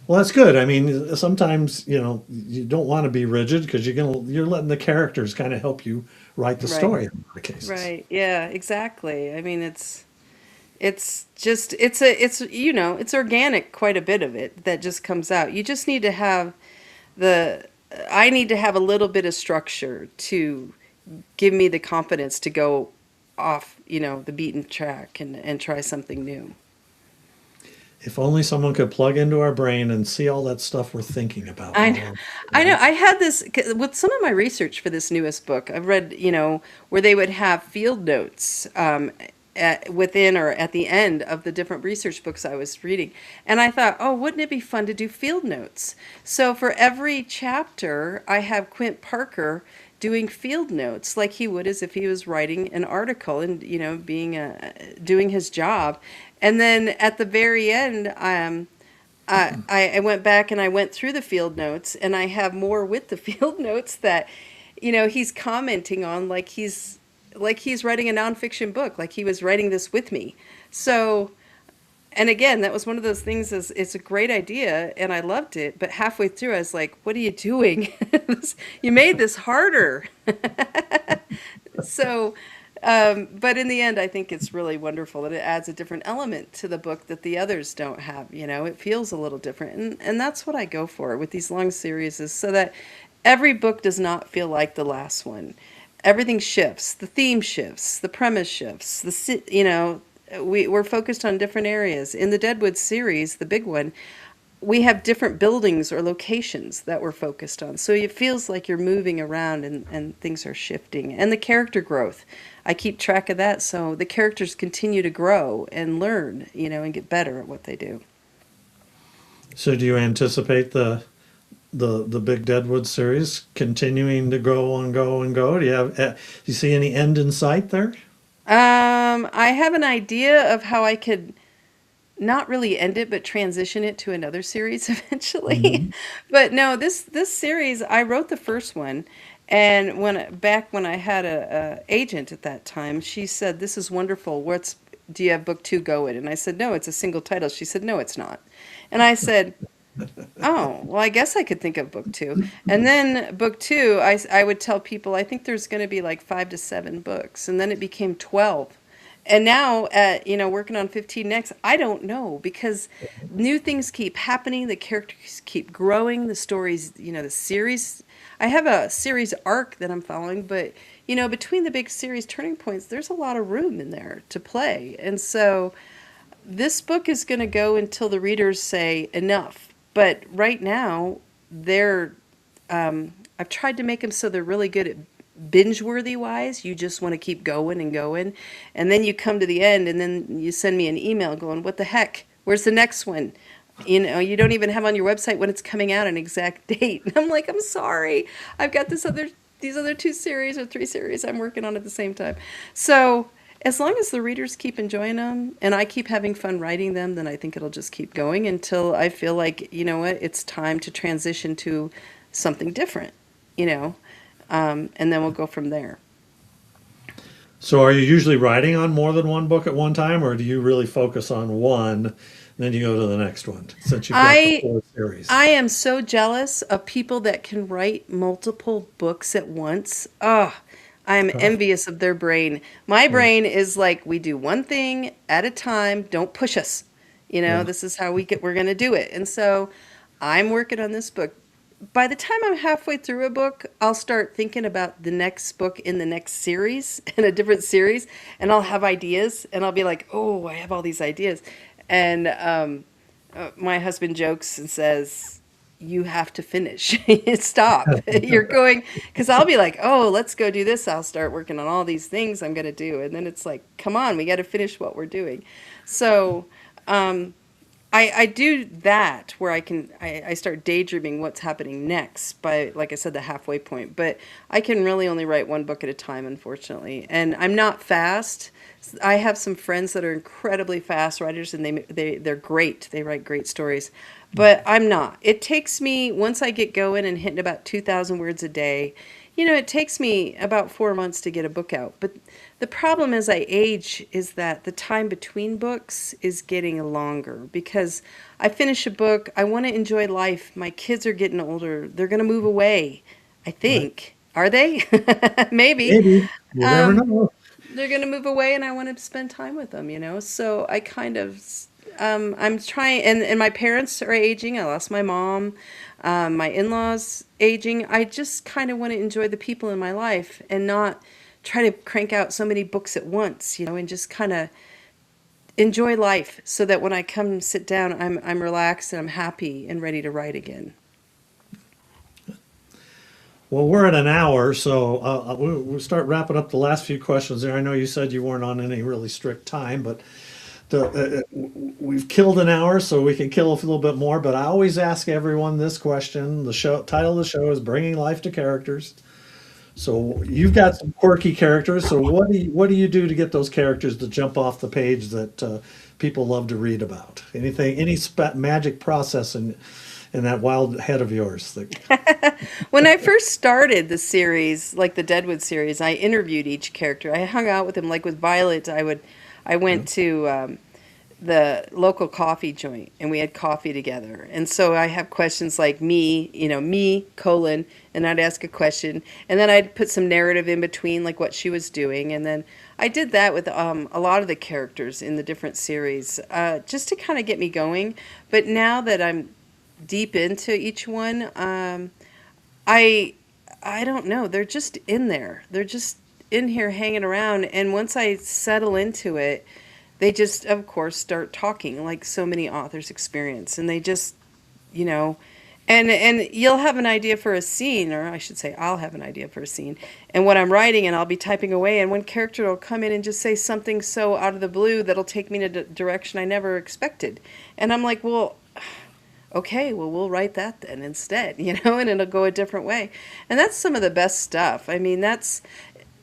Well, that's good. I mean, sometimes, you don't want to be rigid because you're letting the characters kind of help you write the Right. story in a lot of cases. Right. Yeah, exactly. I mean, it's just it's organic, quite a bit of it that just comes out. You just need to have the I need to have a little bit of structure to give me the confidence to go off, the beaten track and try something new. If only someone could plug into our brain and see all that stuff we're thinking about I know, while I know. right? I had this with some of my research for this newest book. I've read, where they would have field notes within or at the end of the different research books I was reading. And I thought, oh, wouldn't it be fun to do field notes? So for every chapter, I have Quint Parker doing field notes like he would as if he was writing an article and, being doing his job. And then at the very end, I went back and I went through the field notes, and I have more with the field notes that, he's commenting on like he's writing a nonfiction book, like he was writing this with me. So, and again, that was one of those things. Is it's a great idea, and I loved it. But halfway through, I was like, "What are you doing? You made this harder." So, but in the end, I think it's really wonderful that it adds a different element to the book that the others don't have. It feels a little different. And that's what I go for with these long series, is so that every book does not feel like the last one. Everything shifts, the theme shifts, the premise shifts, we're focused on different areas. In the Deadwood series, the big one, we have different buildings or locations that we're focused on. So it feels like you're moving around and things are shifting. And the character growth, I keep track of that. So the characters continue to grow and learn, and get better at what they do. So do you anticipate the big Deadwood series continuing to go and go and go? Do you see any end in sight there? I have an idea of how I could not really end it, but transition it to another series eventually. Hmm. But no, this series, I wrote the first one, and when I had a agent at that time, she said, "This is wonderful. Do you have book two going?" And I said, "No, it's a single title." She said, "No, it's not." And I said, "Oh, well, I guess I could think of book two." And then book two, I would tell people, I think there's going to be like 5 to 7 books. And then it became 12. And now, working on 15 next, I don't know, because new things keep happening. The characters keep growing. The stories, the series. I have a series arc that I'm following, but, between the big series turning points, there's a lot of room in there to play. And so this book is going to go until the readers say enough. But right now, they're I've tried to make them so they're really good at binge worthy wise. You just want to keep going and going, and then you come to the end, and then you send me an email going, "What the heck? Where's the next one?" You don't even have on your website when it's coming out an exact date. And I'm like, "I'm sorry, I've got these other 2 series or 3 series I'm working on at the same time." So as long as the readers keep enjoying them and I keep having fun writing them, then I think it'll just keep going until I feel like, it's time to transition to something different, and then we'll go from there. So are you usually writing on more than one book at one time, or do you really focus on one, then you go to the next one, since you've got the I four series? I am so jealous of people that can write multiple books at once. Oh, I am Tough. envious of their brain. My Yeah. brain is like, we do one thing at a time. Don't push us. Yeah. This is how we're going to do it. And so I'm working on this book. By the time I'm halfway through a book, I'll start thinking about the next book in the next series, in a different series, and I'll have ideas, and I'll be like, "Oh, I have all these ideas." And my husband jokes and says, "You have to finish. Stop. You're going," because I'll be like, "Oh, let's go do this." I'll start working on all these things I'm going to do. And then it's like, "Come on, we got to finish what we're doing." So, I do that where I start daydreaming what's happening next by, like I said, the halfway point. But I can really only write one book at a time, unfortunately. And I'm not fast. I have some friends that are incredibly fast writers, and they're great. They write great stories, but I'm not. It takes me, once I get going and hitting about 2,000 words a day, it takes me about 4 months to get a book out. But the problem as I age is that the time between books is getting longer because I finish a book, I want to enjoy life. My kids are getting older. They're going to move away, I Right. think. Are they? Maybe. Maybe. You never Um, know. they're going to move away and I want to spend time with them. So I kind of, I'm trying, and my parents are aging. I lost my mom, my in-laws aging. I just kind of want to enjoy the people in my life and not try to crank out so many books at once, and just kind of enjoy life so that when I come sit down, I'm relaxed and I'm happy and ready to write again. Well, we're at an hour, so we'll start wrapping up the last few questions there. I know you said you weren't on any really strict time, but we've killed an hour, so we can kill a little bit more. But I always ask everyone this question. The show title of the show is "Bringing Life to Characters." So you've got some quirky characters. So what do you do to get those characters to jump off the page that people love to read about? Any magic process in that wild head of yours? When I first started the series, like the Deadwood series, I interviewed each character. I hung out with them, like with Violet. I Yeah. went to the local coffee joint and we had coffee together. And so I have questions like me, colon, and I'd ask a question. And then I'd put some narrative in between, like what she was doing. And then I did that with a lot of the characters in the different series, just to kind of get me going. But now that I'm deep into each one, I I don't know. They're just in there. They're just in here hanging around. And once I settle into it, they just, of course, start talking like so many authors experience. And they just, you know, and you'll have an idea for a scene, or I should say, I'll have an idea for a scene. And what I'm writing, and I'll be typing away, and one character will come in and just say something so out of the blue that'll take me in a direction I never expected. And I'm like, well, okay, well, we'll write that then instead, and it'll go a different way. And that's some of the best stuff. I mean,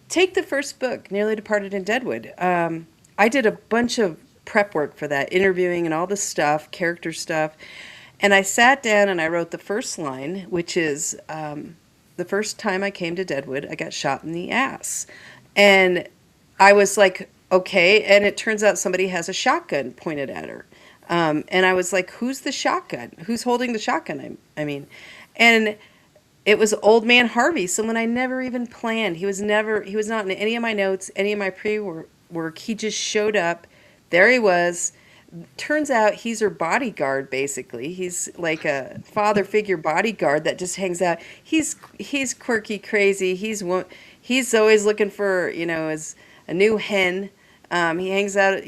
take the first book, Nearly Departed in Deadwood. I did a bunch of prep work for that, interviewing and all the stuff, character stuff. And I sat down and I wrote the first line, which is the first time I came to Deadwood, I got shot in the ass. And I was like, okay. And it turns out somebody has a shotgun pointed at her. And I was like, who's the shotgun? Who's holding the shotgun? I mean, and it was Old Man Harvey, someone I never even planned. He was not in any of my notes, any of my pre-work. He just showed up. There he was. Turns out he's her bodyguard, basically. He's like a father figure bodyguard that just hangs out. He's quirky, crazy. He's always looking for, as a new hen. He hangs out,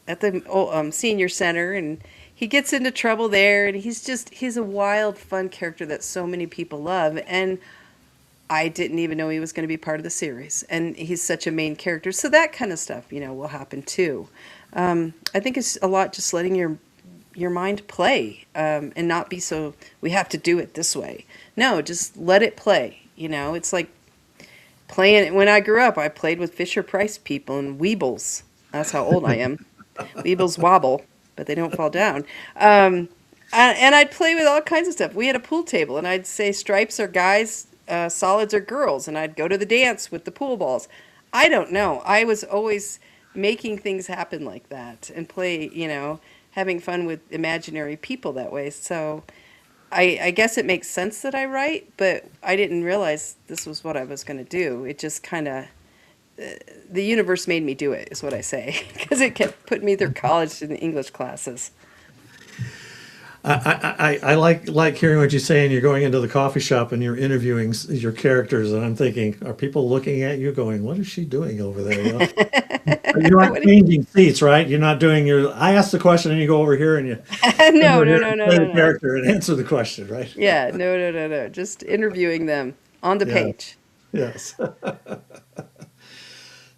at the senior center, and he gets into trouble there, and he's a wild, fun character that so many people love. And I didn't even know he was going to be part of the series, and he's such a main character. So that kind of stuff, will happen too. I think it's a lot just letting your mind play, and not be so, we have to do it this way. No, just let it play. It's like playing. When I grew up, I played with Fisher Price people and Weebles. That's how old I am. Weebles wobble, but they don't fall down. And I'd play with all kinds of stuff. We had a pool table, and I'd say stripes are guys, solids are girls, and I'd go to the dance with the pool balls. I don't know. I was always making things happen like that and play, having fun with imaginary people that way. So I guess it makes sense that I write, but I didn't realize this was what I was going to do. It just kind of, the universe made me do it, is what I say, because it kept putting me through college in the English classes. I like hearing what you say, and you're going into the coffee shop and you're interviewing your characters, and I'm thinking, are people looking at you going, "What is she doing over there?" You're not What changing seats, right? You're not doing your. I ask the question, and you go over here and you come no, over no, here no, and no, play no, the no. character and answer the question, right? Yeah, no, no, no, no. Just interviewing them on the Yeah. page. Yes.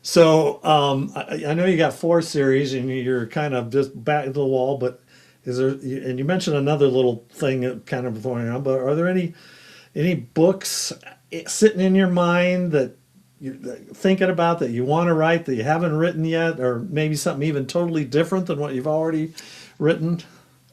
So I know you got four series, and you're kind of just back to the wall, but is there, and you mentioned another little thing that kind of throwing around, but are there any books sitting in your mind that you're thinking about that you want to write that you haven't written yet, or maybe something even totally different than what you've already written?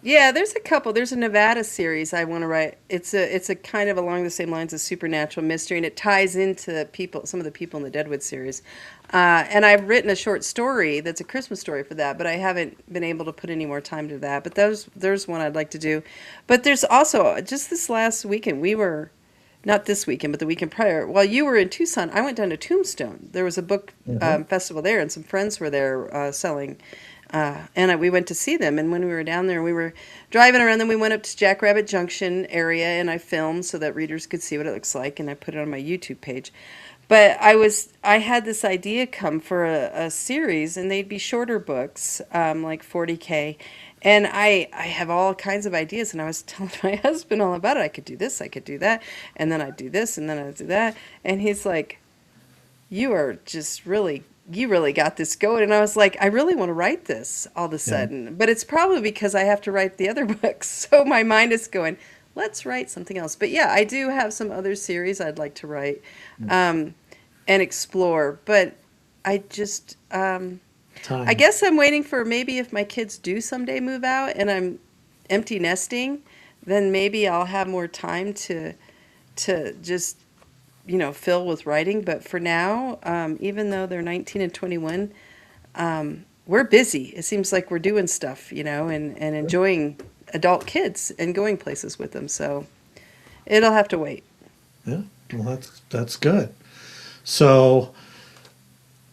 Yeah, there's a couple. There's a Nevada series I want to write. It's a kind of along the same lines as supernatural mystery, and it ties into some of the people in the Deadwood series. And I've written a short story that's a Christmas story for that, but I haven't been able to put any more time to that. But there's one I'd like to do. But there's also just this last weekend we were not this weekend, but the weekend prior. While you were in Tucson, I went down to Tombstone. There was a book Hmm. festival there, and some friends were there selling. We went to see them. And when we were down there, we were driving around. Then we went up to Jackrabbit Junction area, and I filmed so that readers could see what it looks like, and I put it on my YouTube page. But I had this idea come for a series, and they'd be shorter books, like 40K. And I have all kinds of ideas, and I was telling my husband all about it. I could do this, I could do that, and then I'd do this, and then I'd do that. And he's like, you are just really, you really got this going. And I was like, I really want to write this all of a Yeah. sudden. But it's probably because I have to write the other books. So my mind is going, let's write something else. But yeah, I do have some other series I'd like to write and explore. But I just, I Time. guess I'm waiting for maybe if my kids do someday move out and I'm empty nesting, then maybe I'll have more time to just fill with writing. But for now, even though they're 19 and 21, we're busy. It seems like we're doing stuff, and enjoying adult kids and going places with them. So it'll have to wait. Yeah. Well, that's good. So,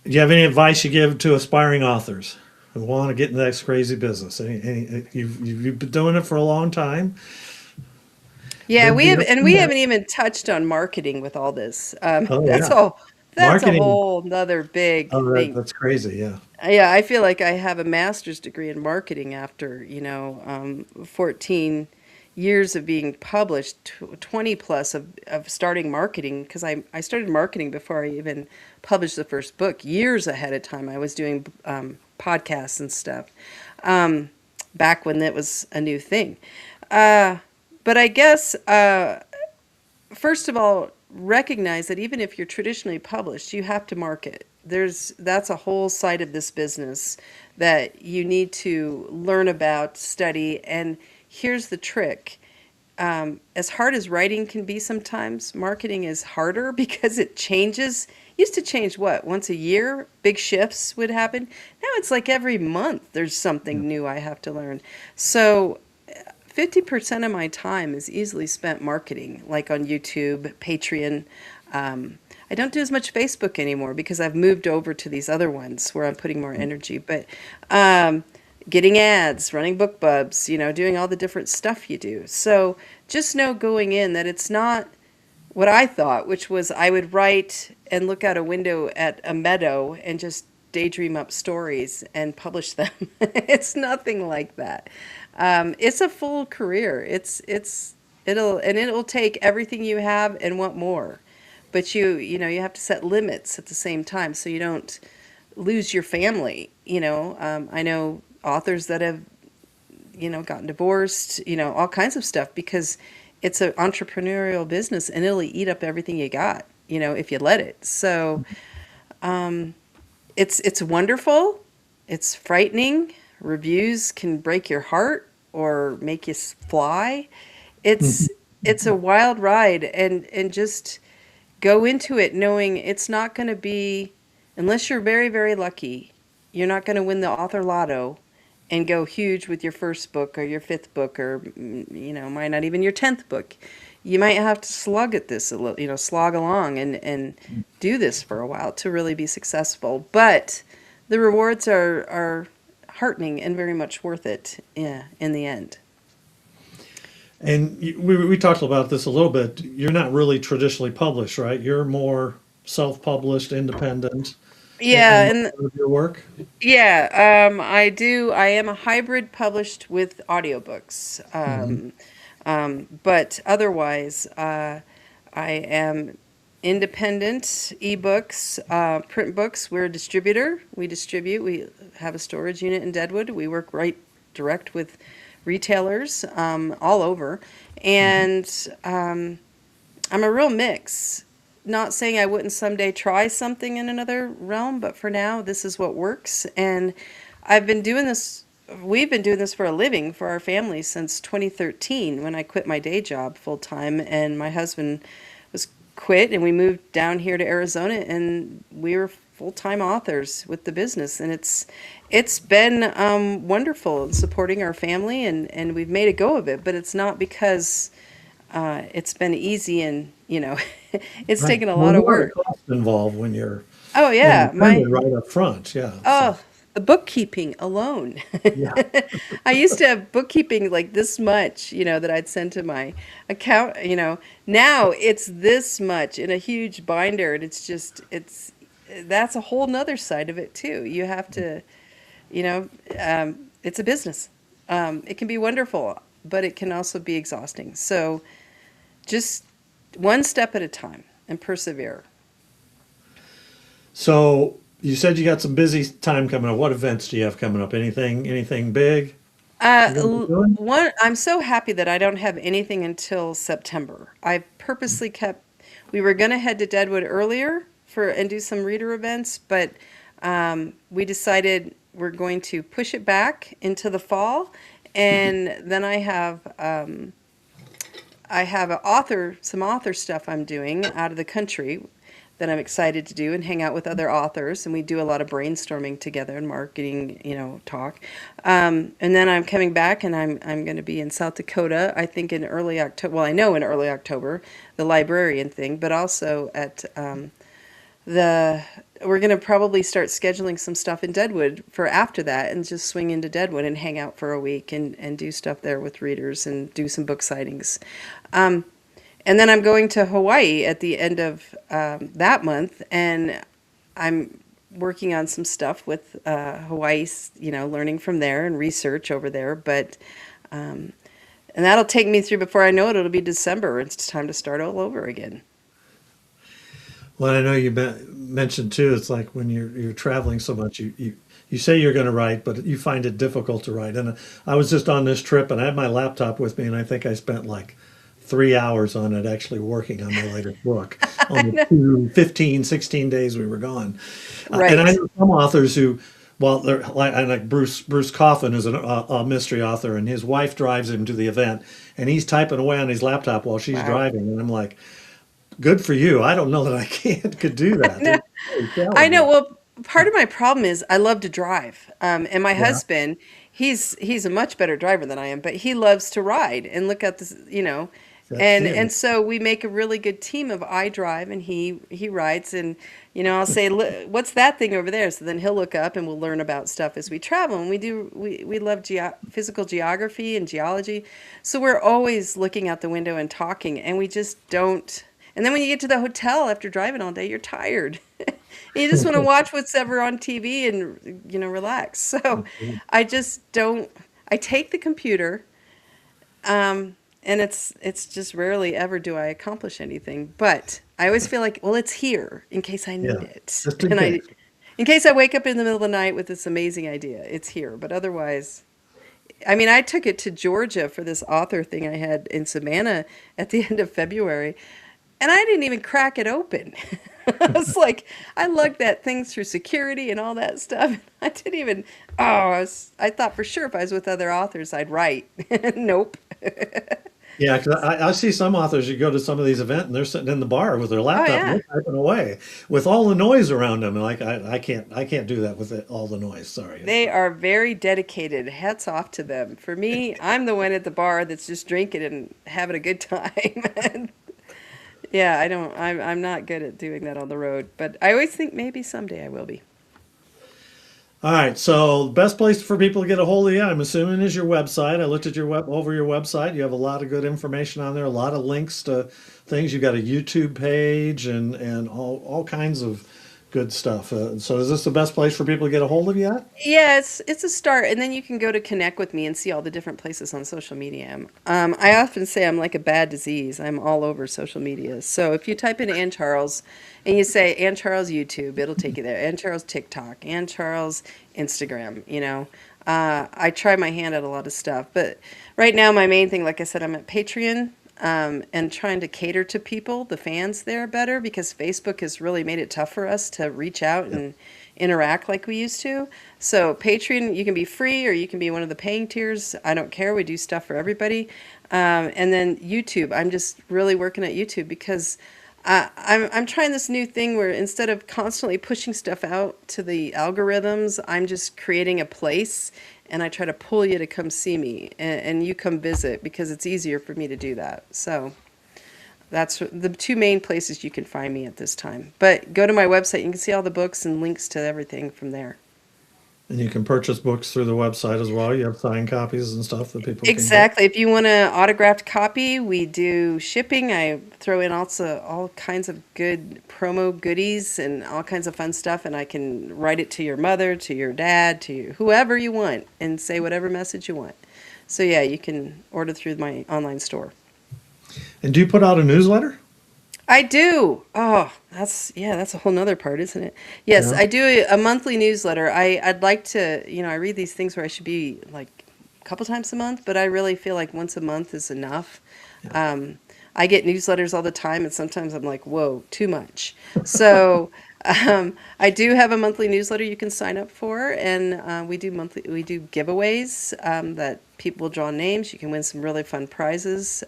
do you have any advice you give to aspiring authors who want to get into this crazy business? You've been doing it for a long time. Yeah, Been we have, here, and done we that. haven't even touched on marketing with all this. Oh That's yeah, all. That's a marketing. whole nother big Oh, thing. that's crazy. Yeah. Yeah, I feel like I have a master's degree in marketing after, 14 years of being published, 20 plus of starting marketing, because I started marketing before I even published the first book, years ahead of time. I was doing podcasts and stuff back when that was a new thing. Uh, but I guess first of all, recognize that even if you're traditionally published, you have to market. That's a whole side of this business that you need to learn about, study, and here's the trick. As hard as writing can be sometimes, marketing is harder because it changes. Used to change what, once a year? Big shifts would happen. Now it's like every month there's Yeah. something new I have to learn. So 50% of my time is easily spent marketing, like on YouTube, Patreon. I don't do as much Facebook anymore because I've moved over to these other ones where I'm putting more energy. But getting ads, running book bubs, doing all the different stuff you do. So just know going in that it's not what I thought, which was I would write and look out a window at a meadow and just daydream up stories and publish them. It's nothing like that. It's a full career. It'll take everything you have and want more. But you have to set limits at the same time so you don't lose your family. I know authors that have gotten divorced, all kinds of stuff because it's an entrepreneurial business and it'll eat up everything you got, if you let it. So it's wonderful. It's frightening. Reviews can break your heart or make you fly. It's it's a wild ride and just go into it knowing it's not going to be, unless you're very, very lucky, you're not going to win the author lotto and go huge with your first book or your fifth book or, might not even your 10th book. You might have to slug at this a little, slog along and do this for a while to really be successful. But the rewards are heartening and very much worth it, yeah, in the end. And we talked about this a little bit. You're not really traditionally published, right? You're more self-published, independent in Yeah, most and of your work. I do. I am a hybrid published with audiobooks. Hmm. But otherwise, I am independent ebooks, print books. We're a distributor. We distribute. We have a storage unit in Deadwood. We work right direct with retailers all over. And I'm a real mix. Not saying I wouldn't someday try something in another realm, but for now, this is what works. And I've been doing this, we've been doing this for a living for our family since 2013 when I quit my day job full time and my husband was quit and we moved down here to Arizona and we were full-time authors with the business. And it's been wonderful supporting our family and we've made a go of it, but it's not because it's been easy and, it's Right. taken a Well, lot there's of a lot of work. cost involved when you're Oh yeah, independent right up front. Yeah. So, oh, the bookkeeping alone. yeah. I used to have bookkeeping like this much, that I'd send to my account, Now it's this much in a huge binder and that's a whole nother side of it too. You have to, you know, it's a business. It can be wonderful, but it can also be exhausting. So just one step at a time and persevere. So you said you got some busy time coming up. What events do you have coming up? Anything big you're going to be doing? I'm so happy that I don't have anything until September. I purposely kept, we were going to head to Deadwood earlier and do some reader events, but we decided we're going to push it back into the fall. And then I have some author stuff I'm doing out of the country that I'm excited to do and hang out with other authors. And we do a lot of brainstorming together and marketing, talk. And then I'm coming back and I'm going to be in South Dakota, I think in early October. Well, I know in early October, the librarian thing, but also at we're going to probably start scheduling some stuff in Deadwood for after that and just swing into Deadwood and hang out for a week and do stuff there with readers and do some book sightings. And then I'm going to Hawaii at the end of that month, and I'm working on some stuff with Hawaii, learning from there and research over there. But and that'll take me through before I know it. It'll be December. It's time to start all over again. Well, I know you mentioned too. It's like when you're traveling so much, you say you're going to write, but you find it difficult to write. And I was just on this trip, and I had my laptop with me, and I think I spent like 3 hours on it actually working on my latest book on the 15, 16 days we were gone. And I Right. know some authors who, well, they're like Bruce Coffin is a mystery author, and his wife drives him to the event, and he's typing away on his laptop while she's Wow. driving, and I'm like, good for you. I don't know that I could do that. No, It's really I know. challenging. Well, part of my problem is I love to drive, and my Yeah, husband, he's a much better driver than I am, but he loves to ride and look at this. that's And it. so we make a really good team of I drive and he rides, and I'll say, "Look, what's that thing over there?" So then he'll look up and we'll learn about stuff as we travel. And we love physical geography and geology, so we're always looking out the window and talking, and we just don't. And then when you get to the hotel after driving all day, you're tired. And you just want to watch what's ever on TV and relax. So I just don't. I take the computer. And it's just rarely ever do I accomplish anything. But I always feel like, well, it's here in case I need Yeah, it. just in And case. in case I wake up in the middle of the night with this amazing idea, it's here. But otherwise, I mean, I took it to Georgia for this author thing I had in Savannah at the end of February, and I didn't even crack it open. I was like, I lugged that thing through security and all that stuff. I didn't even, I thought for sure if I was with other authors, I'd write. Nope. Yeah, because I see some authors, you go to some of these events and they're sitting in the bar with their Oh, laptop and yeah. they're typing away with all the noise around them. And like I can't do that with all the noise. Sorry. They are very dedicated. Hats off to them. For me, I'm the one at the bar that's just drinking and having a good time. And yeah, I'm not good at doing that on the road, but I always think maybe someday I will be. All right, so the best place for people to get a hold of you, I'm assuming, is your website. I looked at your website. You have a lot of good information on there, a lot of links to things. You've got a YouTube page and all kinds of good stuff. So is this the best place for people to get a hold of you at? Yeah, it's a start, and then you can go to connect with me and see all the different places on social media. I often say I'm like a bad disease. I'm all over social media. So if you type in Ann Charles and you say Ann Charles YouTube, it'll take you there. Ann Charles TikTok, Ann Charles Instagram. I try my hand at a lot of stuff, but right now my main thing, like I said, I'm at Patreon, and trying to cater to people, the fans there better, because Facebook has really made it tough for us to reach out Yeah. and interact like we used to. So Patreon, you can be free or you can be one of the paying tiers. I don't care. We do stuff for everybody. And then YouTube, I'm just really working at YouTube because I'm trying this new thing where instead of constantly pushing stuff out to the algorithms, I'm just creating a place and I try to pull you to come see me and you come visit because it's easier for me to do that. So that's the two main places you can find me at this time. But go to my website, you can see all the books and links to everything from there. And you can purchase books through the website as well. You have signed copies and stuff that people can get. Exactly. If you want an autographed copy, we do shipping. I throw in also all kinds of good promo goodies and all kinds of fun stuff, and I can write it to your mother, to your dad, to whoever you want, and say whatever message you want. So yeah, you can order through my online store. And do you put out a newsletter? I do. Oh, that's a whole nother part, isn't it? Yes, Yeah. I do a monthly newsletter. I'd like to, I read these things where I should be like a couple times a month, but I really feel like once a month is enough. Yeah. I get newsletters all the time, and sometimes I'm like, whoa, too much. So I do have a monthly newsletter you can sign up for, and we do giveaways that people will draw names. You can win some really fun prizes.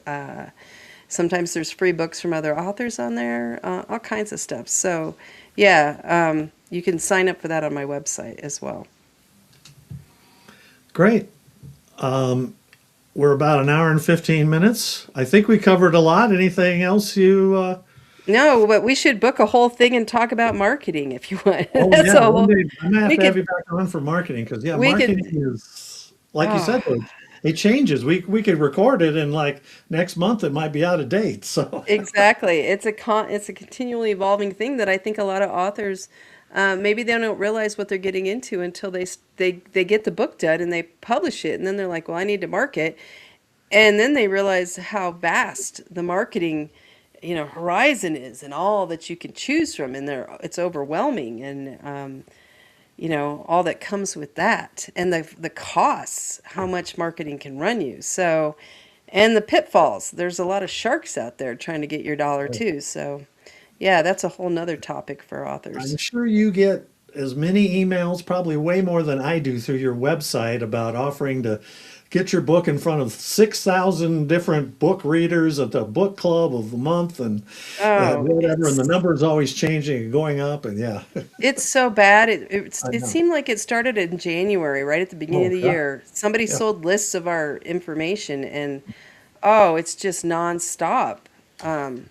Sometimes there's free books from other authors on there, all kinds of stuff. So, yeah, you can sign up for that on my website as well. Great. We're about an hour and 15 minutes. I think we covered a lot. Anything else you? No, but we should book a whole thing and talk about marketing if you want. Oh That's yeah, a one whole. day I might have We to have could. you back on for marketing because yeah, We marketing could. is like you said, Oh, it changes. We could record it and like next month it might be out of date. So exactly. It's a continually evolving thing that I think a lot of authors maybe they don't realize what they're getting into until they get the book done and they publish it, and then they're like, well, I need to market. And then they realize how vast the marketing, horizon is and all that you can choose from. And it's overwhelming. And, all that comes with that and the costs, how much marketing can run you. So, and the pitfalls, there's a lot of sharks out there trying to get your dollar too. So yeah, that's a whole nother topic for I'm authors. sure you get as many emails, probably way more than I do through your website about offering to get your book in front of 6,000 different book readers at the book club of the month and Oh, whatever. And the number is always changing and going up. And yeah, it's so bad. I It know. seemed like it started in January, right at the beginning of Oh, the yeah. year. Somebody Yeah. sold lists of our information, and oh, it's just nonstop. Um,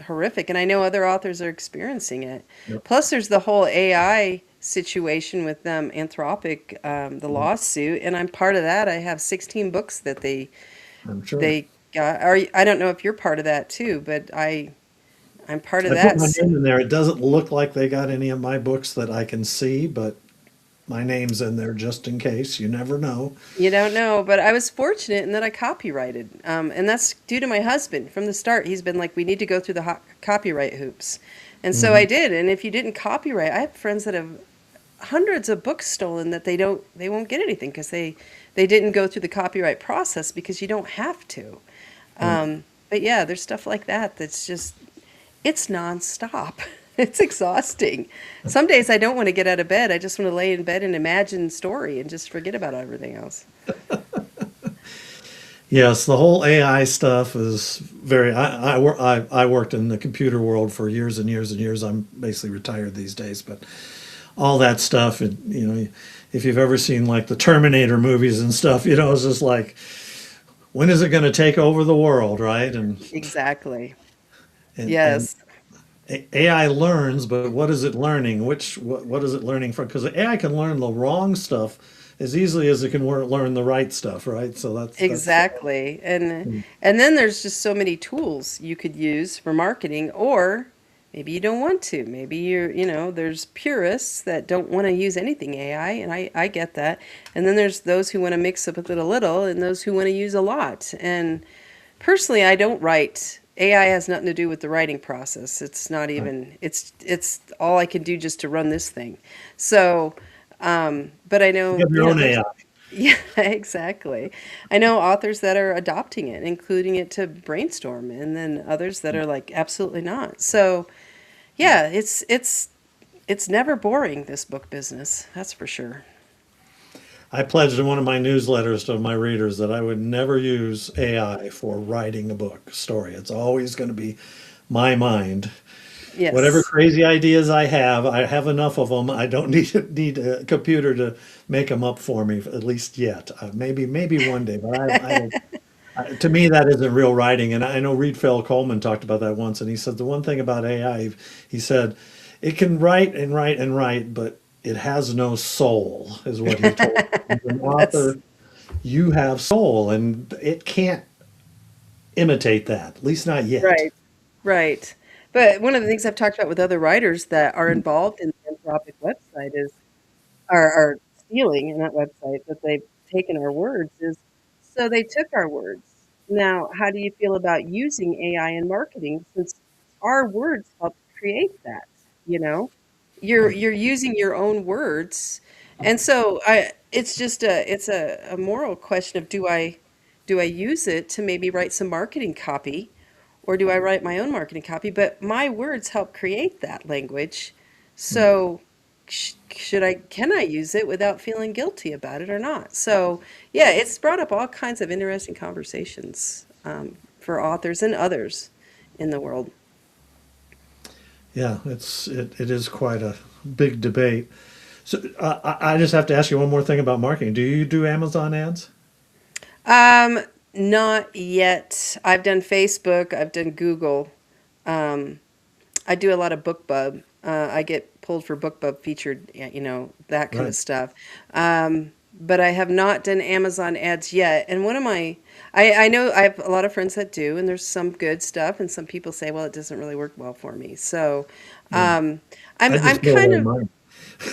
Horrific. And I know other authors are experiencing it. Yep. Plus, there's the whole AI situation with Anthropic, the Mhm. lawsuit, and I'm part of that. I have 16 books that I'm sure. they got. I don't know if you're part of that too, but I'm part of I put that. my name in there. It doesn't look like they got any of my books that I can see, but my name's in there just in case. You never know. You don't know, but I was fortunate in that I copyrighted, and that's due to my husband. From the start, he's been like, "We need to go through the copyright hoops," and so I Hmm. did. And if you didn't copyright, I have friends that have hundreds of books stolen that they won't get anything because they didn't go through the copyright process because you don't have to. Right. But yeah, there's stuff like that that's just it's nonstop. It's exhausting. Some days I don't want to get out of bed. I just want to lay in bed and imagine story and just forget about everything else. Yes, the whole AI stuff is very. I worked in the computer world for years and years and years. I'm basically retired these days, but all that stuff, and if you've ever seen like the Terminator movies and stuff, it's just like, when is it going to take over the world, right? Exactly. And Yes. AI learns, but what is it learning? What is it learning from? Because AI can learn the wrong stuff as easily as it can learn the right stuff, right? So that's Exactly. And then there's just so many tools you could use for marketing, or maybe you don't want to. Maybe there's purists that don't want to use anything AI, and I get that. And then there's those who want to mix up with it a little and those who want to use a lot. And personally, I don't write. AI has nothing to do with the writing process. It's not right. even it's all I can do just to run this thing. So, but I You know, have your own there's AI. Yeah, exactly. I know authors that are adopting it, including it to brainstorm, and then others that are like, absolutely not. So, yeah, it's never boring, this book business. That's for sure. I pledged in one of my newsletters to my readers that I would never use AI for writing a book story. It's always going to be my mind. Whatever Yes. crazy ideas I have enough of them. I don't need a computer to make them up for me, at least yet. Maybe one day, but I don't. To me, that isn't real writing. And I know Reed Fell Coleman talked about that once, and he said the one thing about AI, he said, it can write and write and write, but it has no soul, is what he told me. As an That's author, you have soul, and it can't imitate that, at least not yet. right. Right. But one of the things I've talked about with other writers that are involved in the Anthropic website is are stealing in that website, that they've taken our words is, so they took our words. Now, how do you feel about using AI in marketing since our words helped create that, you know? You're using your own words. And so I it's just a moral question of, do I use it to maybe write some marketing copy, or do I write my own marketing copy? But my words help create that language. So can I use it without feeling guilty about it or not? So yeah, it's brought up all kinds of interesting conversations for authors and others in the world. Yeah, it is quite a big debate. So I just have to ask you one more thing about marketing. Do you do Amazon ads? Um, Not yet. I've done Facebook, I've done Google. Um, I do a lot of BookBub. I get pulled for BookBub featured, that kind of Right. stuff. But I have not done Amazon ads yet. And one of I know I have a lot of friends that do, and there's some good stuff, and some people say, well, it doesn't really work well for me. So, Yeah. um, I I'm just throw kind away of, mine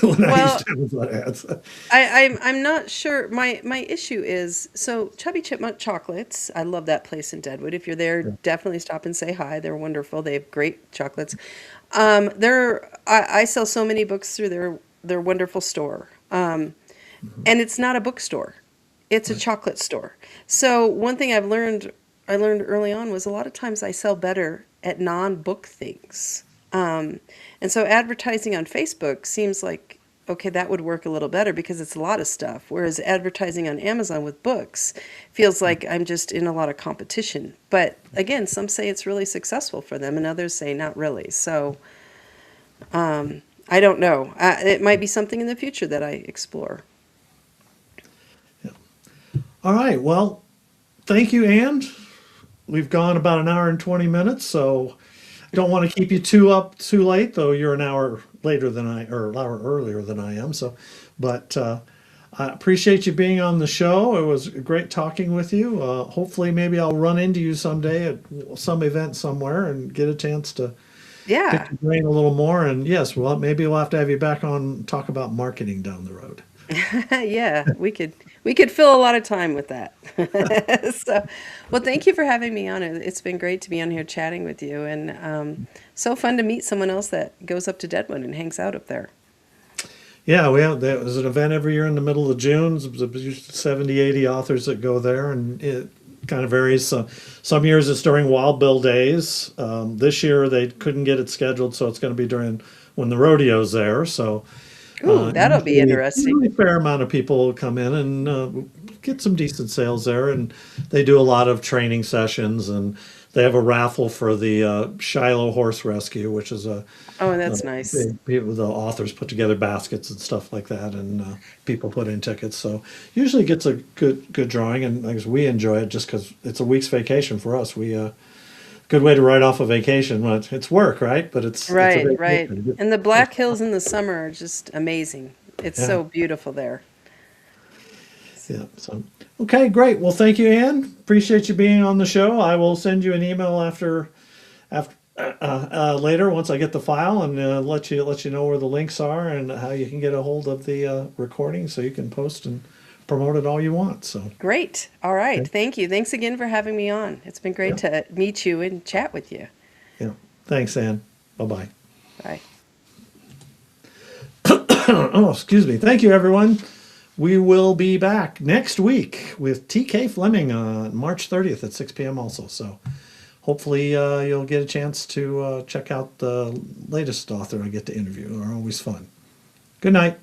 when I use well, Amazon ads. I'm not sure. My issue is, so Chubby Chipmunk Chocolates. I love that place in Deadwood. If you're there, Yeah. definitely stop and say hi. They're wonderful. They have great chocolates. I sell so many books through their wonderful store. And it's not a bookstore. It's a Right. chocolate store. So one thing I learned early on was, a lot of times I sell better at non-book things. And so advertising on Facebook seems like, okay, that would work a little better because it's a lot of stuff. Whereas advertising on Amazon with books feels like I'm just in a lot of competition. But again, some say it's really successful for them, and others say not really. So I don't know. It might be something in the future that I explore. Yeah. All right. Well, thank you, Anne. We've gone about an hour and 20 minutes, so I don't want to keep you too late, though you're an hour later than or an hour earlier than I am. So, but I appreciate you being on the show. It was great talking with you. Hopefully, maybe I'll run into you someday at some event somewhere and get a chance to pick Yeah. your brain a little more. And yes, well, maybe we'll have to have you back on and talk about marketing down the road. Yeah, we could fill a lot of time with that. So, well, thank you for having me on. It's been great to be on here chatting with you, and so fun to meet someone else that goes up to Deadwood and hangs out up there. Yeah, there's an event every year in the middle of June. There's usually 70, 80 authors that go there, and it kind of varies. Some years it's during Wild Bill Days. This year they couldn't get it scheduled, so it's going to be during when the rodeo's there. So Ooh, that'll be interesting. usually a fair amount of people come in and get some decent sales there, and they do a lot of training sessions, and they have a raffle for the Shiloh Horse Rescue, which is Oh, that's nice. people, the authors put together baskets and stuff like that, and people put in tickets. So usually gets a good drawing, and I guess we enjoy it just because it's a week's vacation for us. We good way to write off a vacation. Well, it's work, right? But it's a Right, right. vacation. And the Black Hills in the summer are just amazing. It's Yeah, so beautiful there. yeah. So okay, great. Well, thank you, Ann. Appreciate you being on the show. I will send you an email after later once I get the file and let you know where the links are and how you can get a hold of the recording so you can post and promote it all you want. So Great. All right. okay. Thank you. Thanks again for having me on. It's been great Yeah, to meet you and chat with you. yeah. Thanks, Ann. Bye bye. Bye. Oh, excuse me. Thank you, everyone. We will be back next week with TK Fleming on March 30th at 6 p.m. also. So hopefully you'll get a chance to check out the latest author I get to interview. They're always fun. Good night.